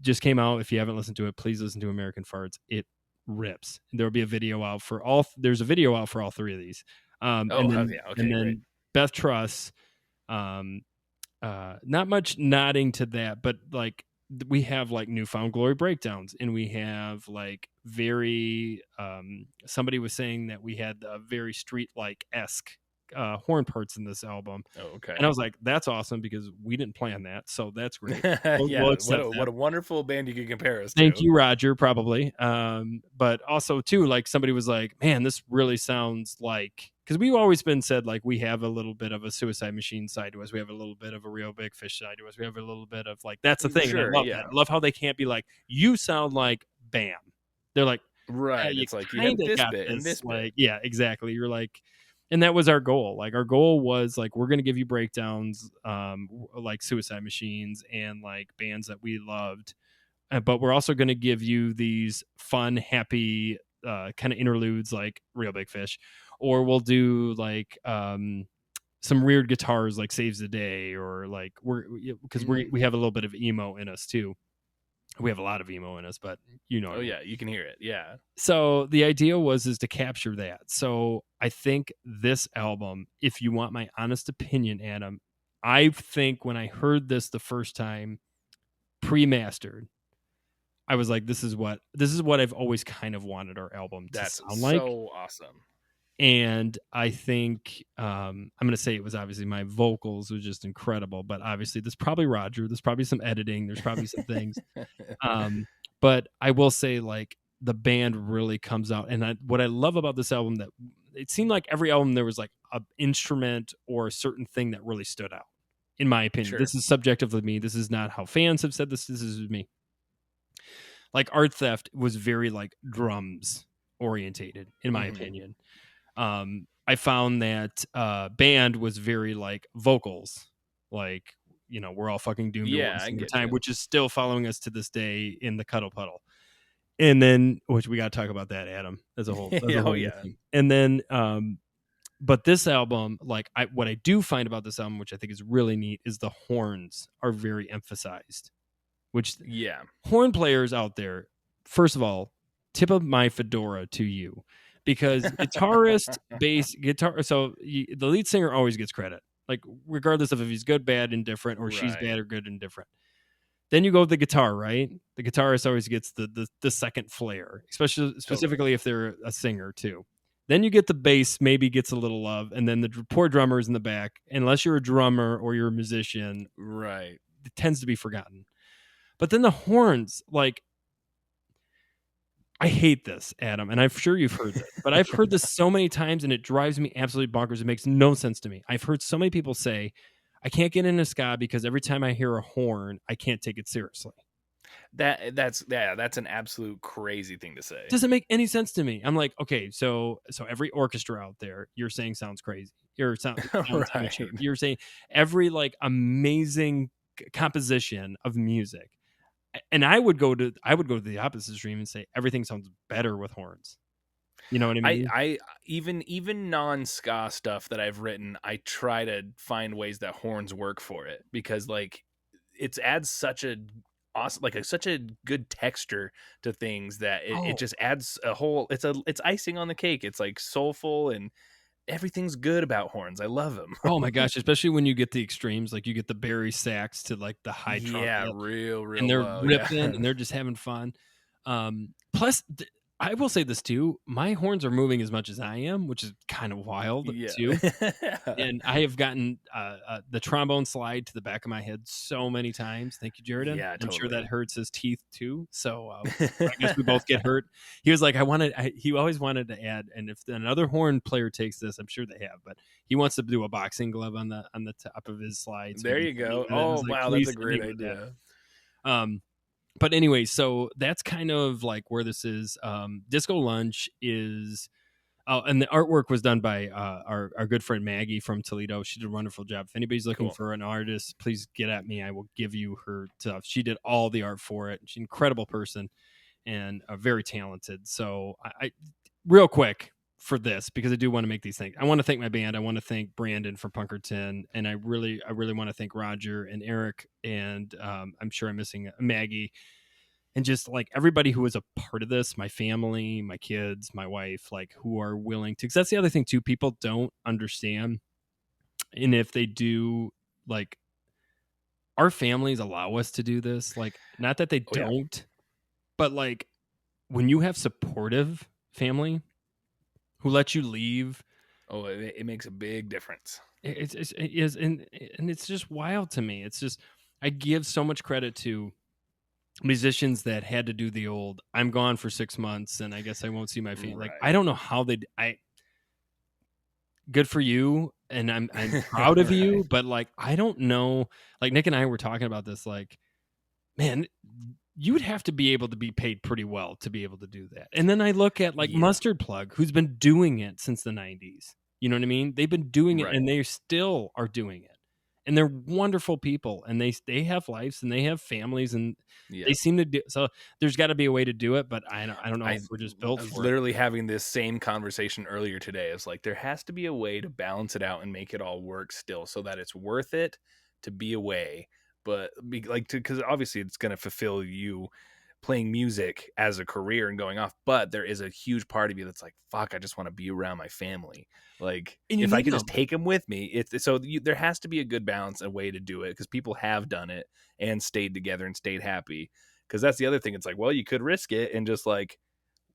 [SPEAKER 3] just came out. If you haven't listened to it, please listen to American Farts. It rips. There'll be a video out for all. There's a video out for all three of these.
[SPEAKER 1] Oh, yeah. Okay,
[SPEAKER 3] and
[SPEAKER 1] great.
[SPEAKER 3] then Beth Truss. Not much nodding to that, but like we have like Newfound Glory breakdowns, and we have like very somebody was saying that we had a very street like esque horn parts in this album.
[SPEAKER 1] Oh, okay.
[SPEAKER 3] And I was like, that's awesome, because we didn't plan that, so that's great. We'll
[SPEAKER 1] Yeah,
[SPEAKER 3] accept
[SPEAKER 1] what
[SPEAKER 3] that.
[SPEAKER 1] a wonderful band you could compare us
[SPEAKER 3] Thank
[SPEAKER 1] to.
[SPEAKER 3] you, Roger, probably. But also too, like somebody was like, man, this really sounds like, because we've always been said like we have a little bit of a Suicide Machine side to us. We have a little bit of a Real Big Fish side to us. We have a little bit of like, that's the thing. And I
[SPEAKER 1] Sure,
[SPEAKER 3] love
[SPEAKER 1] yeah.
[SPEAKER 3] that. I love how they can't be like, you sound like Bam. They're like,
[SPEAKER 1] Right.
[SPEAKER 3] you
[SPEAKER 1] it's like you
[SPEAKER 3] kind
[SPEAKER 1] have
[SPEAKER 3] of
[SPEAKER 1] this
[SPEAKER 3] got
[SPEAKER 1] bit and
[SPEAKER 3] this.
[SPEAKER 1] this
[SPEAKER 3] Like,
[SPEAKER 1] bit.
[SPEAKER 3] yeah, exactly. You're like, and that was our goal. Like our goal was like, we're going to give you breakdowns, like Suicide Machines and like bands that we loved. But we're also going to give you these fun, happy kind of interludes like Real Big Fish, or we'll do like some weird guitars like Saves the Day, or like we have a little bit of emo in us too. We have a lot of emo in us, but you know.
[SPEAKER 1] Oh, yeah, you can hear it. Yeah.
[SPEAKER 3] So the idea is to capture that. So I think this album, if you want my honest opinion, Adam, I think when I heard this the first time, pre-mastered, I was like, this is what I've always kind of wanted our album to
[SPEAKER 1] That's
[SPEAKER 3] sound like.
[SPEAKER 1] so awesome.
[SPEAKER 3] And I think I'm going to say it was obviously my vocals was just incredible, but obviously there's probably Roger, there's probably some editing, there's probably some things. But I will say, like, the band really comes out, and what I love about this album, that it seemed like every album there was like an instrument or a certain thing that really stood out. In my opinion,
[SPEAKER 1] Sure.
[SPEAKER 3] this is subjective with me. This is not how fans have said this. This is me. Like Art Theft was very like drums orientated, in my opinion. I found that Band was very like vocals, like, we're all fucking doomed at
[SPEAKER 1] Yeah,
[SPEAKER 3] once
[SPEAKER 1] I
[SPEAKER 3] in
[SPEAKER 1] get
[SPEAKER 3] time,
[SPEAKER 1] you.
[SPEAKER 3] which is still following us to this day in the Cuddle Puddle. And then, which we got to talk about that, Adam. That's a whole
[SPEAKER 1] Oh
[SPEAKER 3] other
[SPEAKER 1] yeah.
[SPEAKER 3] thing. And then, but this album, like, what I do find about this album, which I think is really neat, is the horns are very emphasized. Which
[SPEAKER 1] Yeah.
[SPEAKER 3] horn players out there, first of all, tip of my fedora to you, because guitarist, bass, guitar. So the lead singer always gets credit, like regardless of if he's good, bad, indifferent, or she's
[SPEAKER 1] Right.
[SPEAKER 3] bad or good, indifferent. Then you go with the guitar, right? The guitarist always gets the second flair, specifically if they're a singer too. Then you get the bass, maybe gets a little love, and then the poor drummer's in the back. Unless you're a drummer or you're a musician,
[SPEAKER 1] Right.
[SPEAKER 3] it tends to be forgotten. But then the horns, like, I hate this, Adam, and I'm sure you've heard this, but I've heard this so many times, and it drives me absolutely bonkers. It makes no sense to me. I've heard so many people say, I can't get into ska because every time I hear a horn, I can't take it seriously.
[SPEAKER 1] That's an absolute crazy thing to say.
[SPEAKER 3] Doesn't make any sense to me. I'm like, okay, so every orchestra out there, you're saying sounds crazy. Sounds
[SPEAKER 1] Right.
[SPEAKER 3] amateur. You're saying every like amazing composition of music. And I would go to the opposite extreme and say everything sounds better with horns. You know what I mean?
[SPEAKER 1] I even non-ska stuff that I've written, I try to find ways that horns work for it, because like it adds such a awesome, like such a good texture to things that it just adds a whole, it's icing on the cake. It's like soulful, and everything's good about horns. I love them.
[SPEAKER 3] Oh my gosh, especially when you get the extremes, like you get the Barry sax to like the high
[SPEAKER 1] Yeah,
[SPEAKER 3] trumpet,
[SPEAKER 1] real
[SPEAKER 3] and they're
[SPEAKER 1] low.
[SPEAKER 3] ripping
[SPEAKER 1] Yeah.
[SPEAKER 3] and they're just having fun. Plus, I will say this too: my horns are moving as much as I am, which is kind of wild
[SPEAKER 1] Yeah.
[SPEAKER 3] too. And I have gotten the trombone slide to the back of my head so many times. Thank you, Jordan.
[SPEAKER 1] Yeah,
[SPEAKER 3] I'm sure
[SPEAKER 1] totally.
[SPEAKER 3] that hurts his teeth too. So I guess we both get hurt. He was like, he always wanted to add, and if another horn player takes this, I'm sure they have, but he wants to do a boxing glove on the top of his slide. So
[SPEAKER 1] There you go. Oh wow, that's a great idea.
[SPEAKER 3] But anyway, so that's kind of like where this is. Disco Lunch is. Oh, and the artwork was done by our good friend Maggie from Toledo. She did a wonderful job. If anybody's looking for an artist, please get at me. I will give you her stuff. She did all the art for it. She's an incredible person and very talented. So I real quick for this, because I do want to make these things. I want to thank my band. I want to thank Brandon from Punkerton, and I really want to thank Roger and Eric, and I'm sure I'm missing Maggie. And just like everybody who was a part of this, my family, my kids, my wife, like who are willing to, because that's the other thing too, people don't understand. And if they do, like, our families allow us to do this, like, not that they don't, but like when you have supportive family who let you leave,
[SPEAKER 1] it makes a big difference.
[SPEAKER 3] It is, and it's just wild to me. It's just, I give so much credit to musicians that had to do the old, I'm gone for 6 months and I guess I won't see my family. Like, I don't know how good for you, and I'm proud of you, but like, I don't know, like Nick and I were talking about this, like, man, you would have to be able to be paid pretty well to be able to do that. And then I look at like Mustard Plug, who's been doing it since the 90s. You know what I mean? They've been doing it and they still are doing it. And they're wonderful people, and they have lives and they have families, and they seem to do so. There's got to be a way to do it, but I don't know if we're just built for
[SPEAKER 1] literally having this same conversation earlier today. It's like there has to be a way to balance it out and make it all work still, so that it's worth it to be away, but because obviously it's going to fulfill you playing music as a career and going off, but there is a huge part of you that's like, fuck, I just want to be around my family. Like,
[SPEAKER 3] And you
[SPEAKER 1] if I
[SPEAKER 3] need
[SPEAKER 1] could
[SPEAKER 3] them.
[SPEAKER 1] just take them with me, there has to be a good balance, a way to do it, because people have done it and stayed together and stayed happy. Because that's the other thing. It's like, well, you could risk it and just like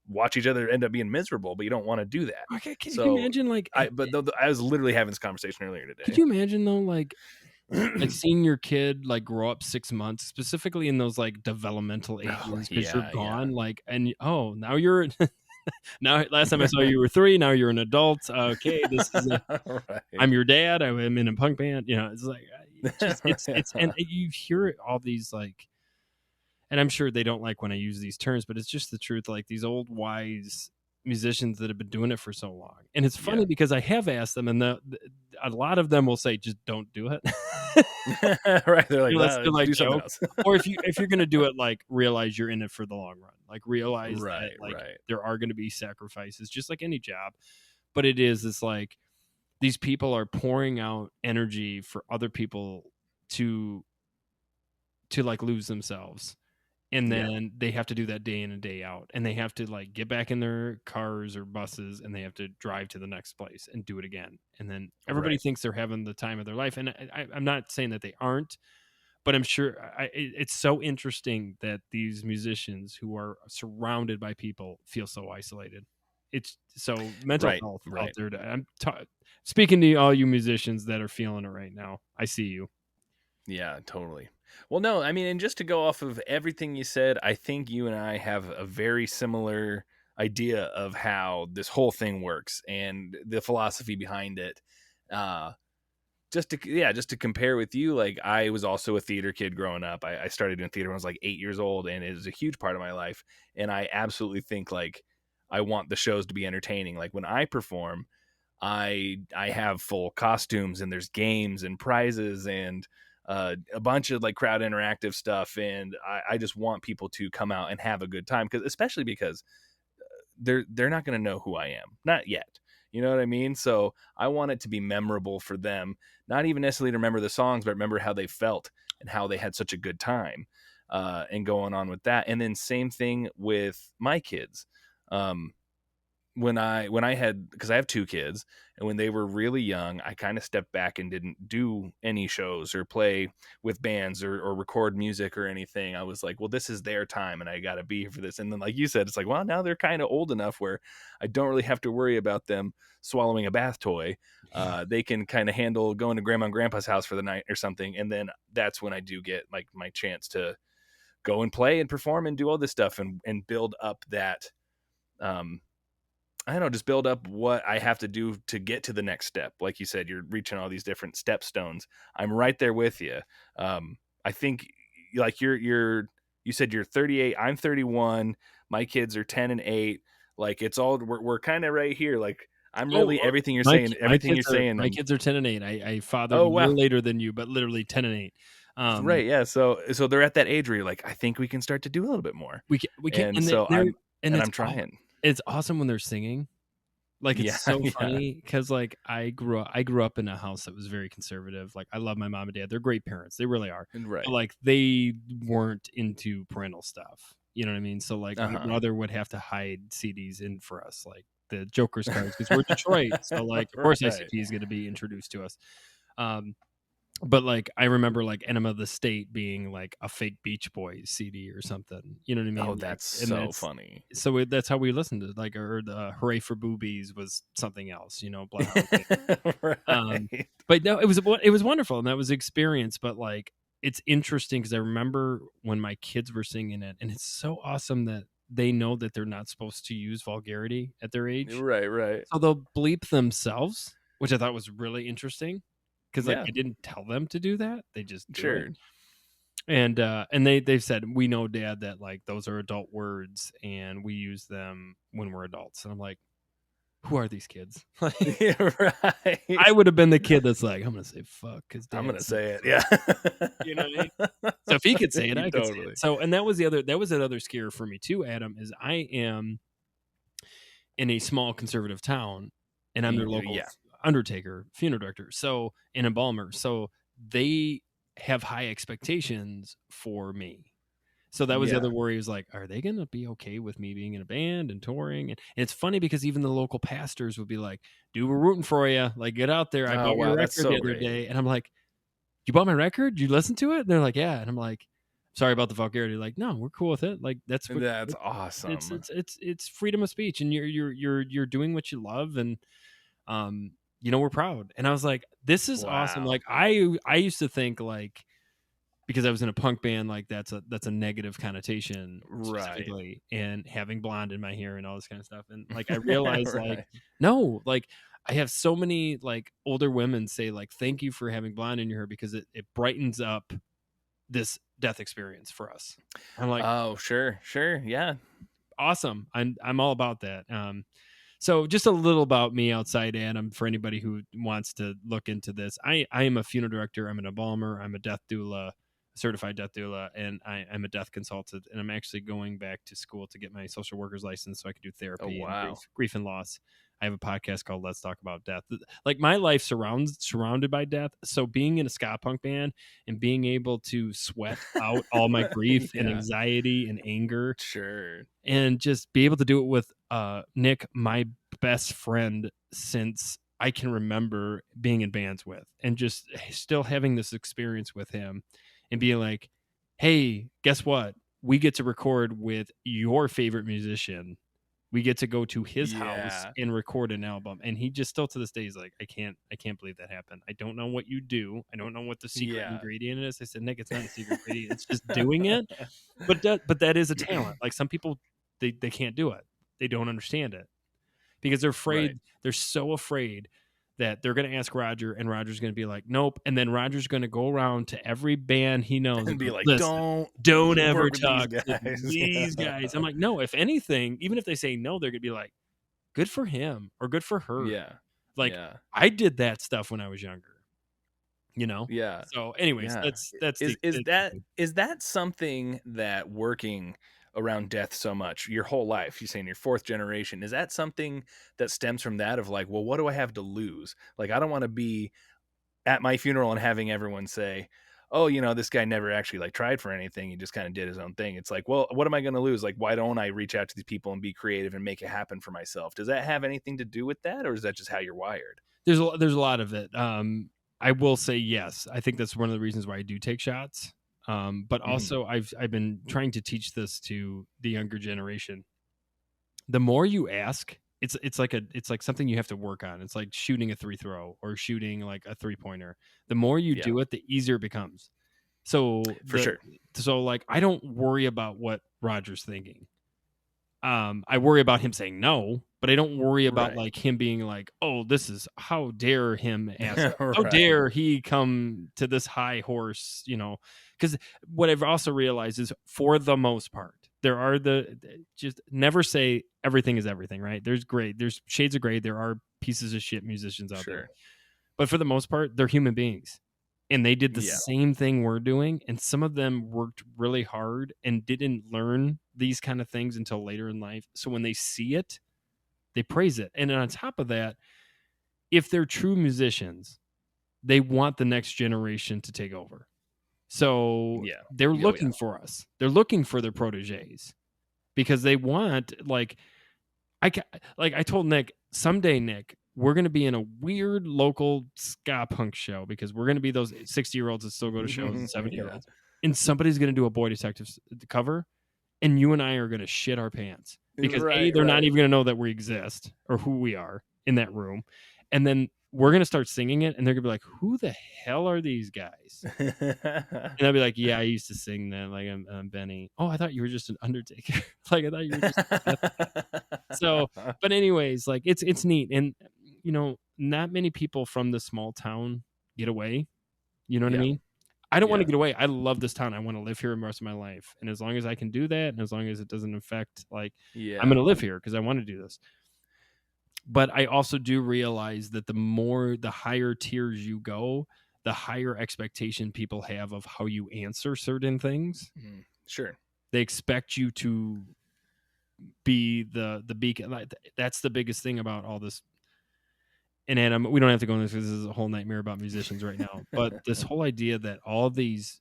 [SPEAKER 1] watch each other end up being miserable, but you don't want to do that.
[SPEAKER 3] Okay, can you
[SPEAKER 1] So
[SPEAKER 3] imagine like?
[SPEAKER 1] I was literally having this conversation earlier
[SPEAKER 3] Could
[SPEAKER 1] today.
[SPEAKER 3] you imagine though, like seeing your kid like grow up 6 months, specifically in those like developmental ages, because you're gone, like, and now you're now. Last time I saw you, you were 3. Now you're an adult. Okay, this is
[SPEAKER 1] Right.
[SPEAKER 3] I'm your dad. I'm in a punk band. It's like it's and you hear all these like, and I'm sure they don't like when I use these terms, but it's just the truth. Like these old wise musicians that have been doing it for so long, and it's funny because I have asked them, and a lot of them will say, "Just don't do it."
[SPEAKER 1] Right, they're like,
[SPEAKER 3] Let's
[SPEAKER 1] "Nah,
[SPEAKER 3] do like
[SPEAKER 1] do something
[SPEAKER 3] joke,
[SPEAKER 1] else."
[SPEAKER 3] or if you're gonna do it, like realize you're in it for the long run. Like realize that
[SPEAKER 1] Right,
[SPEAKER 3] like
[SPEAKER 1] right.
[SPEAKER 3] there are going to be sacrifices, just like any job. But it's like these people are pouring out energy for other people to like lose themselves, and
[SPEAKER 1] Yeah.
[SPEAKER 3] then they have to do that day in and day out, and they have to like get back in their cars or buses, and they have to drive to the next place and do it again, and then everybody
[SPEAKER 1] Right.
[SPEAKER 3] thinks they're having the time of their life, and I'm not saying that they aren't, but I'm sure it's so interesting that these musicians who are surrounded by people feel so isolated. It's so mental
[SPEAKER 1] Right,
[SPEAKER 3] health out
[SPEAKER 1] right.
[SPEAKER 3] there. Speaking to all you musicians that are feeling it right now. I see you.
[SPEAKER 1] Yeah, totally. Well, no, I mean, and just to go off of everything you said, I think you and I have a very similar idea of how this whole thing works and the philosophy behind it. Uh, just to compare with you, like I was also a theater kid growing up. I started doing theater when I was like 8 years old, and it was a huge part of my life. And I absolutely think like I want the shows to be entertaining. Like when I perform, I have full costumes, and there's games and prizes and a bunch of like crowd interactive stuff, and I just want people to come out and have a good time, because especially because they're not going to know who I am, not yet. You know what I mean? So I want it to be memorable for them, not even necessarily to remember the songs, but remember how they felt and how they had such a good time, and going on with that. And then same thing with my kids. Um, when I had, because I have 2 kids, and when they were really young, I kind of stepped back and didn't do any shows or play with bands or record music or anything. I was like, well, this is their time and I got to be here for this. And then like you said, it's like, well, now they're kind of old enough where I don't really have to worry about them swallowing a bath toy. They can kind of handle going to grandma and grandpa's house for the night or something, and then that's when I do get like my chance to go and play and perform and do all this stuff and build up that, I don't know, just build up what I have to do to get to the next step. Like you said, you're reaching all these different step stones. I'm right there with you. I think like you said you're 38, I'm 31. My kids are 10 and 8. Like it's all, we're kind of right here. Like I'm really everything you're saying, everything you're saying.
[SPEAKER 3] My kids are 10 and 8. I fathered
[SPEAKER 1] Oh,
[SPEAKER 3] a
[SPEAKER 1] wow.
[SPEAKER 3] year later than you, but literally 10 and 8.
[SPEAKER 1] Right. Yeah. So they're at that age where you're like, I think we can start to do a little bit more.
[SPEAKER 3] We can,
[SPEAKER 1] And
[SPEAKER 3] and
[SPEAKER 1] so I'm trying.
[SPEAKER 3] it's awesome when they're singing. Like
[SPEAKER 1] Yeah.
[SPEAKER 3] it's so
[SPEAKER 1] Yeah.
[SPEAKER 3] funny because like I grew up in a house that was very conservative. Like I love my mom and dad; they're great parents, they really are.
[SPEAKER 1] Right.
[SPEAKER 3] But like they weren't into parental stuff. You know what I mean? So like my
[SPEAKER 1] Uh-huh.
[SPEAKER 3] brother would have to hide CDs in for us, like the Joker's cards, because we're Detroit. So like of course
[SPEAKER 1] Right.
[SPEAKER 3] ICP is going to be introduced to us. Um, but like I remember like Enema of the State being like a fake Beach Boys CD or something. You know what I mean?
[SPEAKER 1] Oh,
[SPEAKER 3] Like,
[SPEAKER 1] that's
[SPEAKER 3] and
[SPEAKER 1] so funny.
[SPEAKER 3] so that's how we listened to it. Like, or the Hooray for Boobies was something else. Bloodhound Gang.
[SPEAKER 1] Right.
[SPEAKER 3] But no, it was wonderful, and that was experience. But like, it's interesting because I remember when my kids were singing it, and it's so awesome that they know that they're not supposed to use vulgarity at their age,
[SPEAKER 1] Right, right.
[SPEAKER 3] so they'll bleep themselves, which I thought was really interesting because like
[SPEAKER 1] Yeah,
[SPEAKER 3] I didn't tell them to do that; they just do it.
[SPEAKER 1] sure.
[SPEAKER 3] And they've said, we know, Dad, that like those are adult words and we use them when we're adults. And I'm like, who are these kids? Like,
[SPEAKER 1] Yeah, right.
[SPEAKER 3] I would have been the kid that's like, I'm gonna say fuck because
[SPEAKER 1] I'm
[SPEAKER 3] Dad
[SPEAKER 1] gonna
[SPEAKER 3] said
[SPEAKER 1] say it.
[SPEAKER 3] fuck.
[SPEAKER 1] Yeah.
[SPEAKER 3] You know what I mean? So if he could say it, I could say
[SPEAKER 1] Totally.
[SPEAKER 3] it. So, and that was another scare for me too, Adam, is I am in a small conservative town and I'm their local
[SPEAKER 1] Yeah.
[SPEAKER 3] undertaker, funeral director, so, and embalmer. So they have high expectations for me. So that was the
[SPEAKER 1] Yeah.
[SPEAKER 3] other worry, is like, are they going to be okay with me being in a band and touring? And it's funny because even the local pastors would be like, dude, we're rooting for you. Like, get out there. I
[SPEAKER 1] Oh
[SPEAKER 3] bought your
[SPEAKER 1] wow, that's
[SPEAKER 3] record the
[SPEAKER 1] so
[SPEAKER 3] other
[SPEAKER 1] great.
[SPEAKER 3] day. And I'm like, you bought my record? You listen to it? And they're like, yeah. And I'm like, sorry about the vulgarity. Like, no, we're cool with it. Like, that's what
[SPEAKER 1] That's awesome.
[SPEAKER 3] it's freedom of speech, and you're doing what you love, and we're proud. And I was like, this is awesome.
[SPEAKER 1] Wow.
[SPEAKER 3] Like, I used to think, like, because I was in a punk band, like that's a negative connotation
[SPEAKER 1] Right.
[SPEAKER 3] specifically, and having blonde in my hair and all this kind of stuff. And like I realized, like,
[SPEAKER 1] Right.
[SPEAKER 3] no, like I have so many like older women say like, thank you for having blonde in your hair, because it brightens up this death experience for us. I'm like,
[SPEAKER 1] Oh, sure. Sure. Yeah.
[SPEAKER 3] awesome. I'm all about that. So just a little about me outside Adam, for anybody who wants to look into this. I am a funeral director. I'm an embalmer. I'm a death doula, certified death doula, and I'm a death consultant. And I'm actually going back to school to get my social worker's license so I can do
[SPEAKER 1] Oh
[SPEAKER 3] therapy and
[SPEAKER 1] wow.
[SPEAKER 3] grief and loss. I have a podcast called Let's Talk About Death. Like, my life surrounded by death. So being in a ska punk band and being able to sweat out all my grief and
[SPEAKER 1] Yeah.
[SPEAKER 3] anxiety and anger,
[SPEAKER 1] Sure.
[SPEAKER 3] and just be able to do it with Nick, my best friend since I can remember being in bands with, and just still having this experience with him and being like, hey, guess what? We get to record with your favorite musician. We get to go to his house
[SPEAKER 1] Yeah.
[SPEAKER 3] and record an album. And he just still to this day is like, I can't believe that happened. I don't know what you do. I don't know what the secret
[SPEAKER 1] Yeah.
[SPEAKER 3] ingredient is. I said, Nick, it's not a secret ingredient. It's just doing it. But that is a talent. Like, some people, they can't do it. They don't understand it because they're
[SPEAKER 1] Right.
[SPEAKER 3] afraid. They're so afraid that they're going to ask Roger, and Roger's going to be like, nope. And then Roger's going to go around to every band he knows
[SPEAKER 1] And
[SPEAKER 3] and
[SPEAKER 1] be
[SPEAKER 3] go,
[SPEAKER 1] like,
[SPEAKER 3] listen,
[SPEAKER 1] don't
[SPEAKER 3] don't ever
[SPEAKER 1] work with these
[SPEAKER 3] talk to
[SPEAKER 1] guys.
[SPEAKER 3] these guys. I'm like, no, if anything, even if they say no, they're going to be like, good for him or good for her.
[SPEAKER 1] Yeah.
[SPEAKER 3] Like,
[SPEAKER 1] Yeah.
[SPEAKER 3] I did that stuff when I was younger.
[SPEAKER 1] Yeah.
[SPEAKER 3] So anyways,
[SPEAKER 1] Yeah.
[SPEAKER 3] that's
[SPEAKER 1] Is
[SPEAKER 3] the
[SPEAKER 1] is
[SPEAKER 3] that's
[SPEAKER 1] that
[SPEAKER 3] the-
[SPEAKER 1] is that something that working around death so much your whole life, you say in your fourth generation, is that something that stems from that of like, well, what do I have to lose? Like, I don't want to be at my funeral and having everyone say, oh, this guy never actually like tried for anything. He just kind of did his own thing. It's like, well, what am I going to lose? Like, why don't I reach out to these people and be creative and make it happen for myself? Does that have anything to do with that? Or is that just how you're wired?
[SPEAKER 3] there's a lot of it. I will say yes. I think that's one of the reasons why I do take shots. But
[SPEAKER 1] Mhm.
[SPEAKER 3] also I've been trying to teach this to the younger generation. The more you ask, it's like something you have to work on. It's like shooting a three throw or shooting like a 3-pointer. The more you
[SPEAKER 1] Yeah,
[SPEAKER 3] do it, the easier it becomes. So
[SPEAKER 1] for sure.
[SPEAKER 3] like, I don't worry about what Roger's thinking. I worry about him saying no, but I don't worry about
[SPEAKER 1] Right.
[SPEAKER 3] like him being like, oh, this is, how dare him ask, how
[SPEAKER 1] Right.
[SPEAKER 3] dare he come to this high horse. Because what I've also realized is, for the most part, there are just never say everything is everything, right? There's shades of gray. There are pieces of shit musicians out there,
[SPEAKER 1] Sure.
[SPEAKER 3] but for the most part, they're human beings. And they did the
[SPEAKER 1] Yeah.
[SPEAKER 3] same thing we're doing. And some of them worked really hard and didn't learn these kind of things until later in life. So when they see it, they praise it. And then on top of that, if they're true musicians, they want the next generation to take over. So
[SPEAKER 1] Yeah.
[SPEAKER 3] they're
[SPEAKER 1] Oh, yeah.
[SPEAKER 3] looking for us. They're looking for their proteges, because they want, like, I told Nick, someday, Nick, we're going to be in a weird local ska punk show, because we're going to be those 60-year-olds that still go to shows, and
[SPEAKER 1] Yeah.
[SPEAKER 3] 70-year-olds. And somebody's going to do a Boy Detective cover, and you and I are going to shit our pants, because A,
[SPEAKER 1] Right.
[SPEAKER 3] they're not
[SPEAKER 1] Right.
[SPEAKER 3] even going to know that we exist or who we are in that room. And then we're going to start singing it, and they're going to be like, who the hell are these guys? And I'd be like, yeah, I used to sing that. Like, I'm Benny. Oh, I thought you were just an undertaker. Like, I thought you were just a death guy. So, but anyways, like, it's neat. And not many people from the small town get away. You know what I
[SPEAKER 1] Yeah.
[SPEAKER 3] mean? I don't want to
[SPEAKER 1] Yeah.
[SPEAKER 3] get away. I love this town. I want to live here the rest of my life. And as long as I can do that, and as long as it doesn't affect, like, I'm
[SPEAKER 1] Yeah.
[SPEAKER 3] going to live here because I want to do this. But I also do realize that the higher tiers you go, the higher expectation people have of how you answer certain things.
[SPEAKER 1] Sure.
[SPEAKER 3] They expect you to be the beacon. Like, that's the biggest thing about all this. And Adam, we don't have to go into this because this is a whole nightmare about musicians right now. But this whole idea that all of these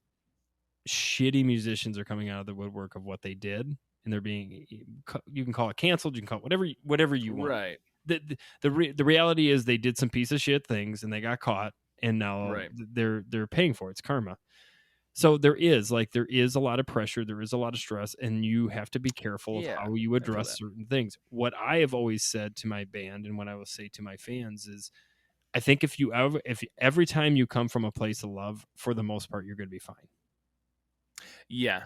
[SPEAKER 3] shitty musicians are coming out of the woodwork of what they did, and they're being, you can call it canceled, you can call it whatever you want.
[SPEAKER 1] Right.
[SPEAKER 3] The reality is they did some piece of shit things and they got caught, and now
[SPEAKER 1] Right.
[SPEAKER 3] they're paying for it. It's karma. So there is a lot of pressure, there is a lot of stress, and you have to be careful of how you
[SPEAKER 1] I feel
[SPEAKER 3] address
[SPEAKER 1] that.
[SPEAKER 3] certain things. What I have always said to my band, and what I will say to my fans, is I think if every time you come from a place of love, for the most part, you're going to be fine.
[SPEAKER 1] Yeah,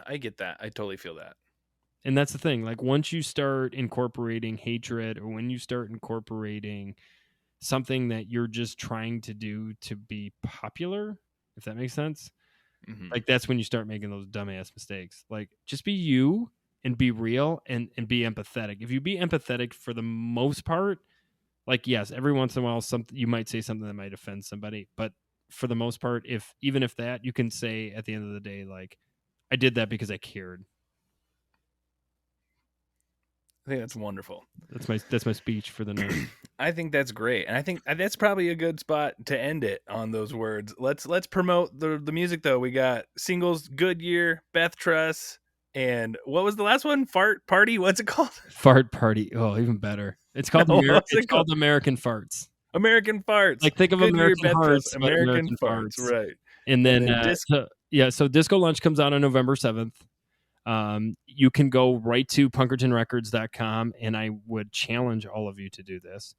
[SPEAKER 1] I get that. I totally feel that.
[SPEAKER 3] And that's the thing. Like, once you start incorporating hatred, or when you start incorporating something that you're just trying to do to be popular, if that makes sense, like, that's when you start making those dumbass mistakes. Like, just be you and be real, and be empathetic. If you be empathetic for the most part, like, yes, every once in a while, something you might say something that might offend somebody, but for the most part, even if that, you can say at the end of the day, like, I did that because I cared.
[SPEAKER 1] I think that's wonderful.
[SPEAKER 3] That's my speech for the night.
[SPEAKER 1] I think that's great, and I think that's probably a good spot to end it on those words. Let's promote the music though. We got singles, Goodyear, Beth Truss, and what was the last one? Fart Party. What's it called?
[SPEAKER 3] Fart Party. Oh, even better. It's called
[SPEAKER 1] No, what's
[SPEAKER 3] it's
[SPEAKER 1] it called?
[SPEAKER 3] called American Farts.
[SPEAKER 1] American Farts.
[SPEAKER 3] Like, think of
[SPEAKER 1] Goodyear,
[SPEAKER 3] American
[SPEAKER 1] Beth Truss,
[SPEAKER 3] Hearts, but
[SPEAKER 1] American
[SPEAKER 3] American
[SPEAKER 1] Farts.
[SPEAKER 3] Farts.
[SPEAKER 1] Right.
[SPEAKER 3] And then,
[SPEAKER 1] then
[SPEAKER 3] so Disco Lunch comes out on November 7th. You can go right to punkertonrecords.com, and I would challenge all of you to do this.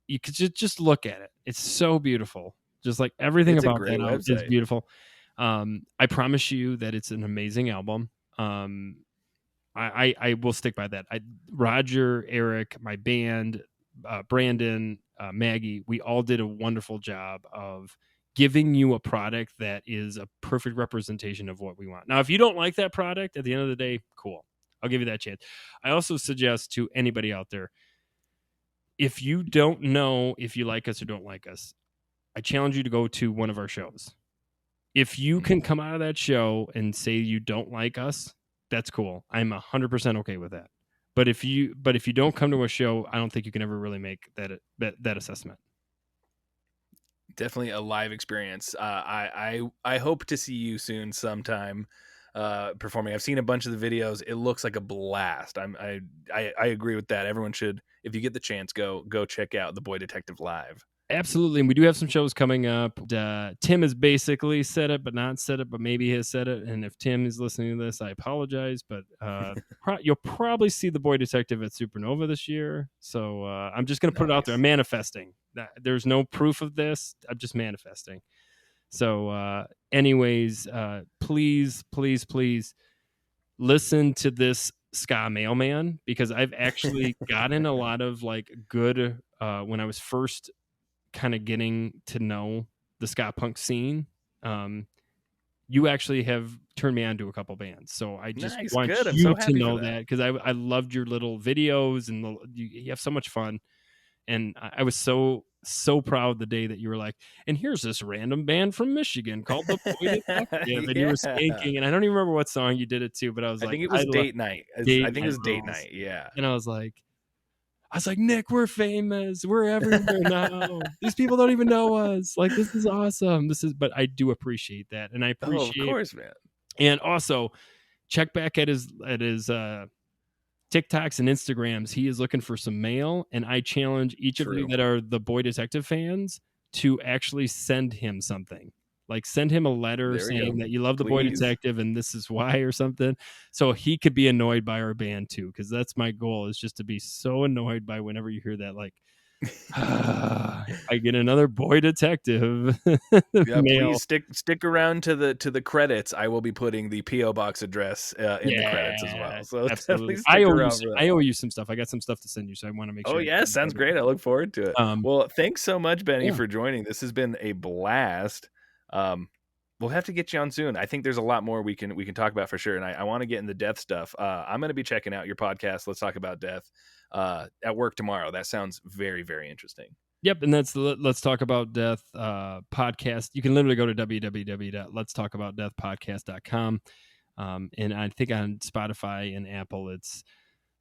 [SPEAKER 3] You could just look at it. It's so beautiful. Just like everything
[SPEAKER 1] It's a
[SPEAKER 3] about
[SPEAKER 1] great
[SPEAKER 3] that album is
[SPEAKER 1] website.
[SPEAKER 3] beautiful. I promise you that it's an amazing album. I will stick by that. Roger, Eric, my band, Brandon, Maggie, we all did a wonderful job of giving you a product that is a perfect representation of what we want. Now, if you don't like that product, at the end of the day, cool. I'll give you that chance. I also suggest to anybody out there, if you don't know if you like us or don't like us, I challenge you to go to one of our shows. If you can come out of that show and say you don't like us, that's cool. I'm 100% okay with that. But if you don't come to a show, I don't think you can ever really make that assessment.
[SPEAKER 1] Definitely a live experience. I hope to see you soon sometime performing. I've seen a bunch of the videos. It looks like a blast. I agree with that. Everyone should, if you get the chance, go check out The Boy Detective live.
[SPEAKER 3] Absolutely. And we do have some shows coming up. Tim has basically said it, but not said it, but maybe he has said it. And if Tim is listening to this, I apologize. But you'll probably see The Boy Detective at Supernova this year. So I'm just going to put it out there. I'm manifesting. There's no proof of this. I'm just manifesting. So anyways, please listen to this Ska Mailman, because I've actually gotten a lot of like good when I was first kind of getting to know the Ska Punk scene. You actually have turned me on to a couple bands, so I just want
[SPEAKER 1] good. I'm
[SPEAKER 3] you
[SPEAKER 1] so
[SPEAKER 3] to
[SPEAKER 1] happy
[SPEAKER 3] know
[SPEAKER 1] for
[SPEAKER 3] that, because I loved your little videos, and you have so much fun. And I was so proud the day that you were like, and here's this random band from Michigan called the Boy Detective, and you were skanking, and I don't even remember what song you did it to, but I was like,
[SPEAKER 1] think it was Date Night. I think it was Date
[SPEAKER 3] rules.
[SPEAKER 1] Night. Yeah.
[SPEAKER 3] And I was like, Nick, we're famous. We're everywhere now. These people don't even know us. Like, this is awesome. But I do appreciate that. And I appreciate,
[SPEAKER 1] of course, man.
[SPEAKER 3] And also check back at his TikToks and Instagrams. He is looking for some mail. And I challenge each of you that are the Boy Detective fans to actually send him something. Like, send him a letter saying that you love the Boy Detective and this is why, or something, so he could be annoyed by our band too. Because that's my goal, is just to be so annoyed by whenever you hear that, like, I get another Boy Detective mail.
[SPEAKER 1] Please stick around to the credits. I will be putting the PO box address in the credits as well. So
[SPEAKER 3] absolutely.
[SPEAKER 1] definitely stick around.
[SPEAKER 3] I owe you some stuff. I got some stuff to send you, so I want to make sure.
[SPEAKER 1] Oh yeah, sounds great. I look forward to it. Well, thanks so much, Benny, for joining. This has been a blast. We'll have to get you on soon. I think there's a lot more we can talk about for sure. And I want to get in the death stuff. I'm going to be checking out your podcast, Let's Talk About Death, at work tomorrow. That sounds very, very interesting.
[SPEAKER 3] Yep. And that's the Let's Talk About Death podcast. You can literally go to www.letstalkaboutdeathpodcast.com. And I think on Spotify and Apple, it's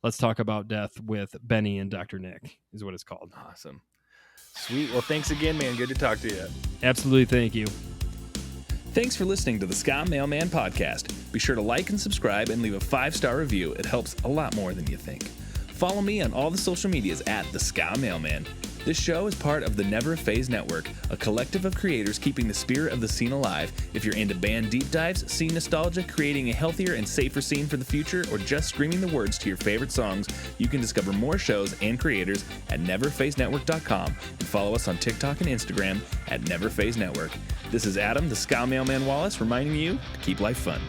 [SPEAKER 3] Let's Talk About Death with Benny and Dr. Nick is what it's called.
[SPEAKER 1] Awesome. Sweet. Well, thanks again, man. Good to talk to you.
[SPEAKER 3] Absolutely. Thank you.
[SPEAKER 1] Thanks for listening to the Ska Mailman Podcast. Be sure to like and subscribe and leave a 5-star review. It helps a lot more than you think. Follow me on all the social medias at the Ska Mailman. This show is part of the Never Phase Network, a collective of creators keeping the spirit of the scene alive. If you're into band deep dives, scene nostalgia, creating a healthier and safer scene for the future, or just screaming the words to your favorite songs, you can discover more shows and creators at neverphasenetwork.com and follow us on TikTok and Instagram at Never Phase Network. This is Adam, the Ska Mailman Wallace, reminding you to keep life fun.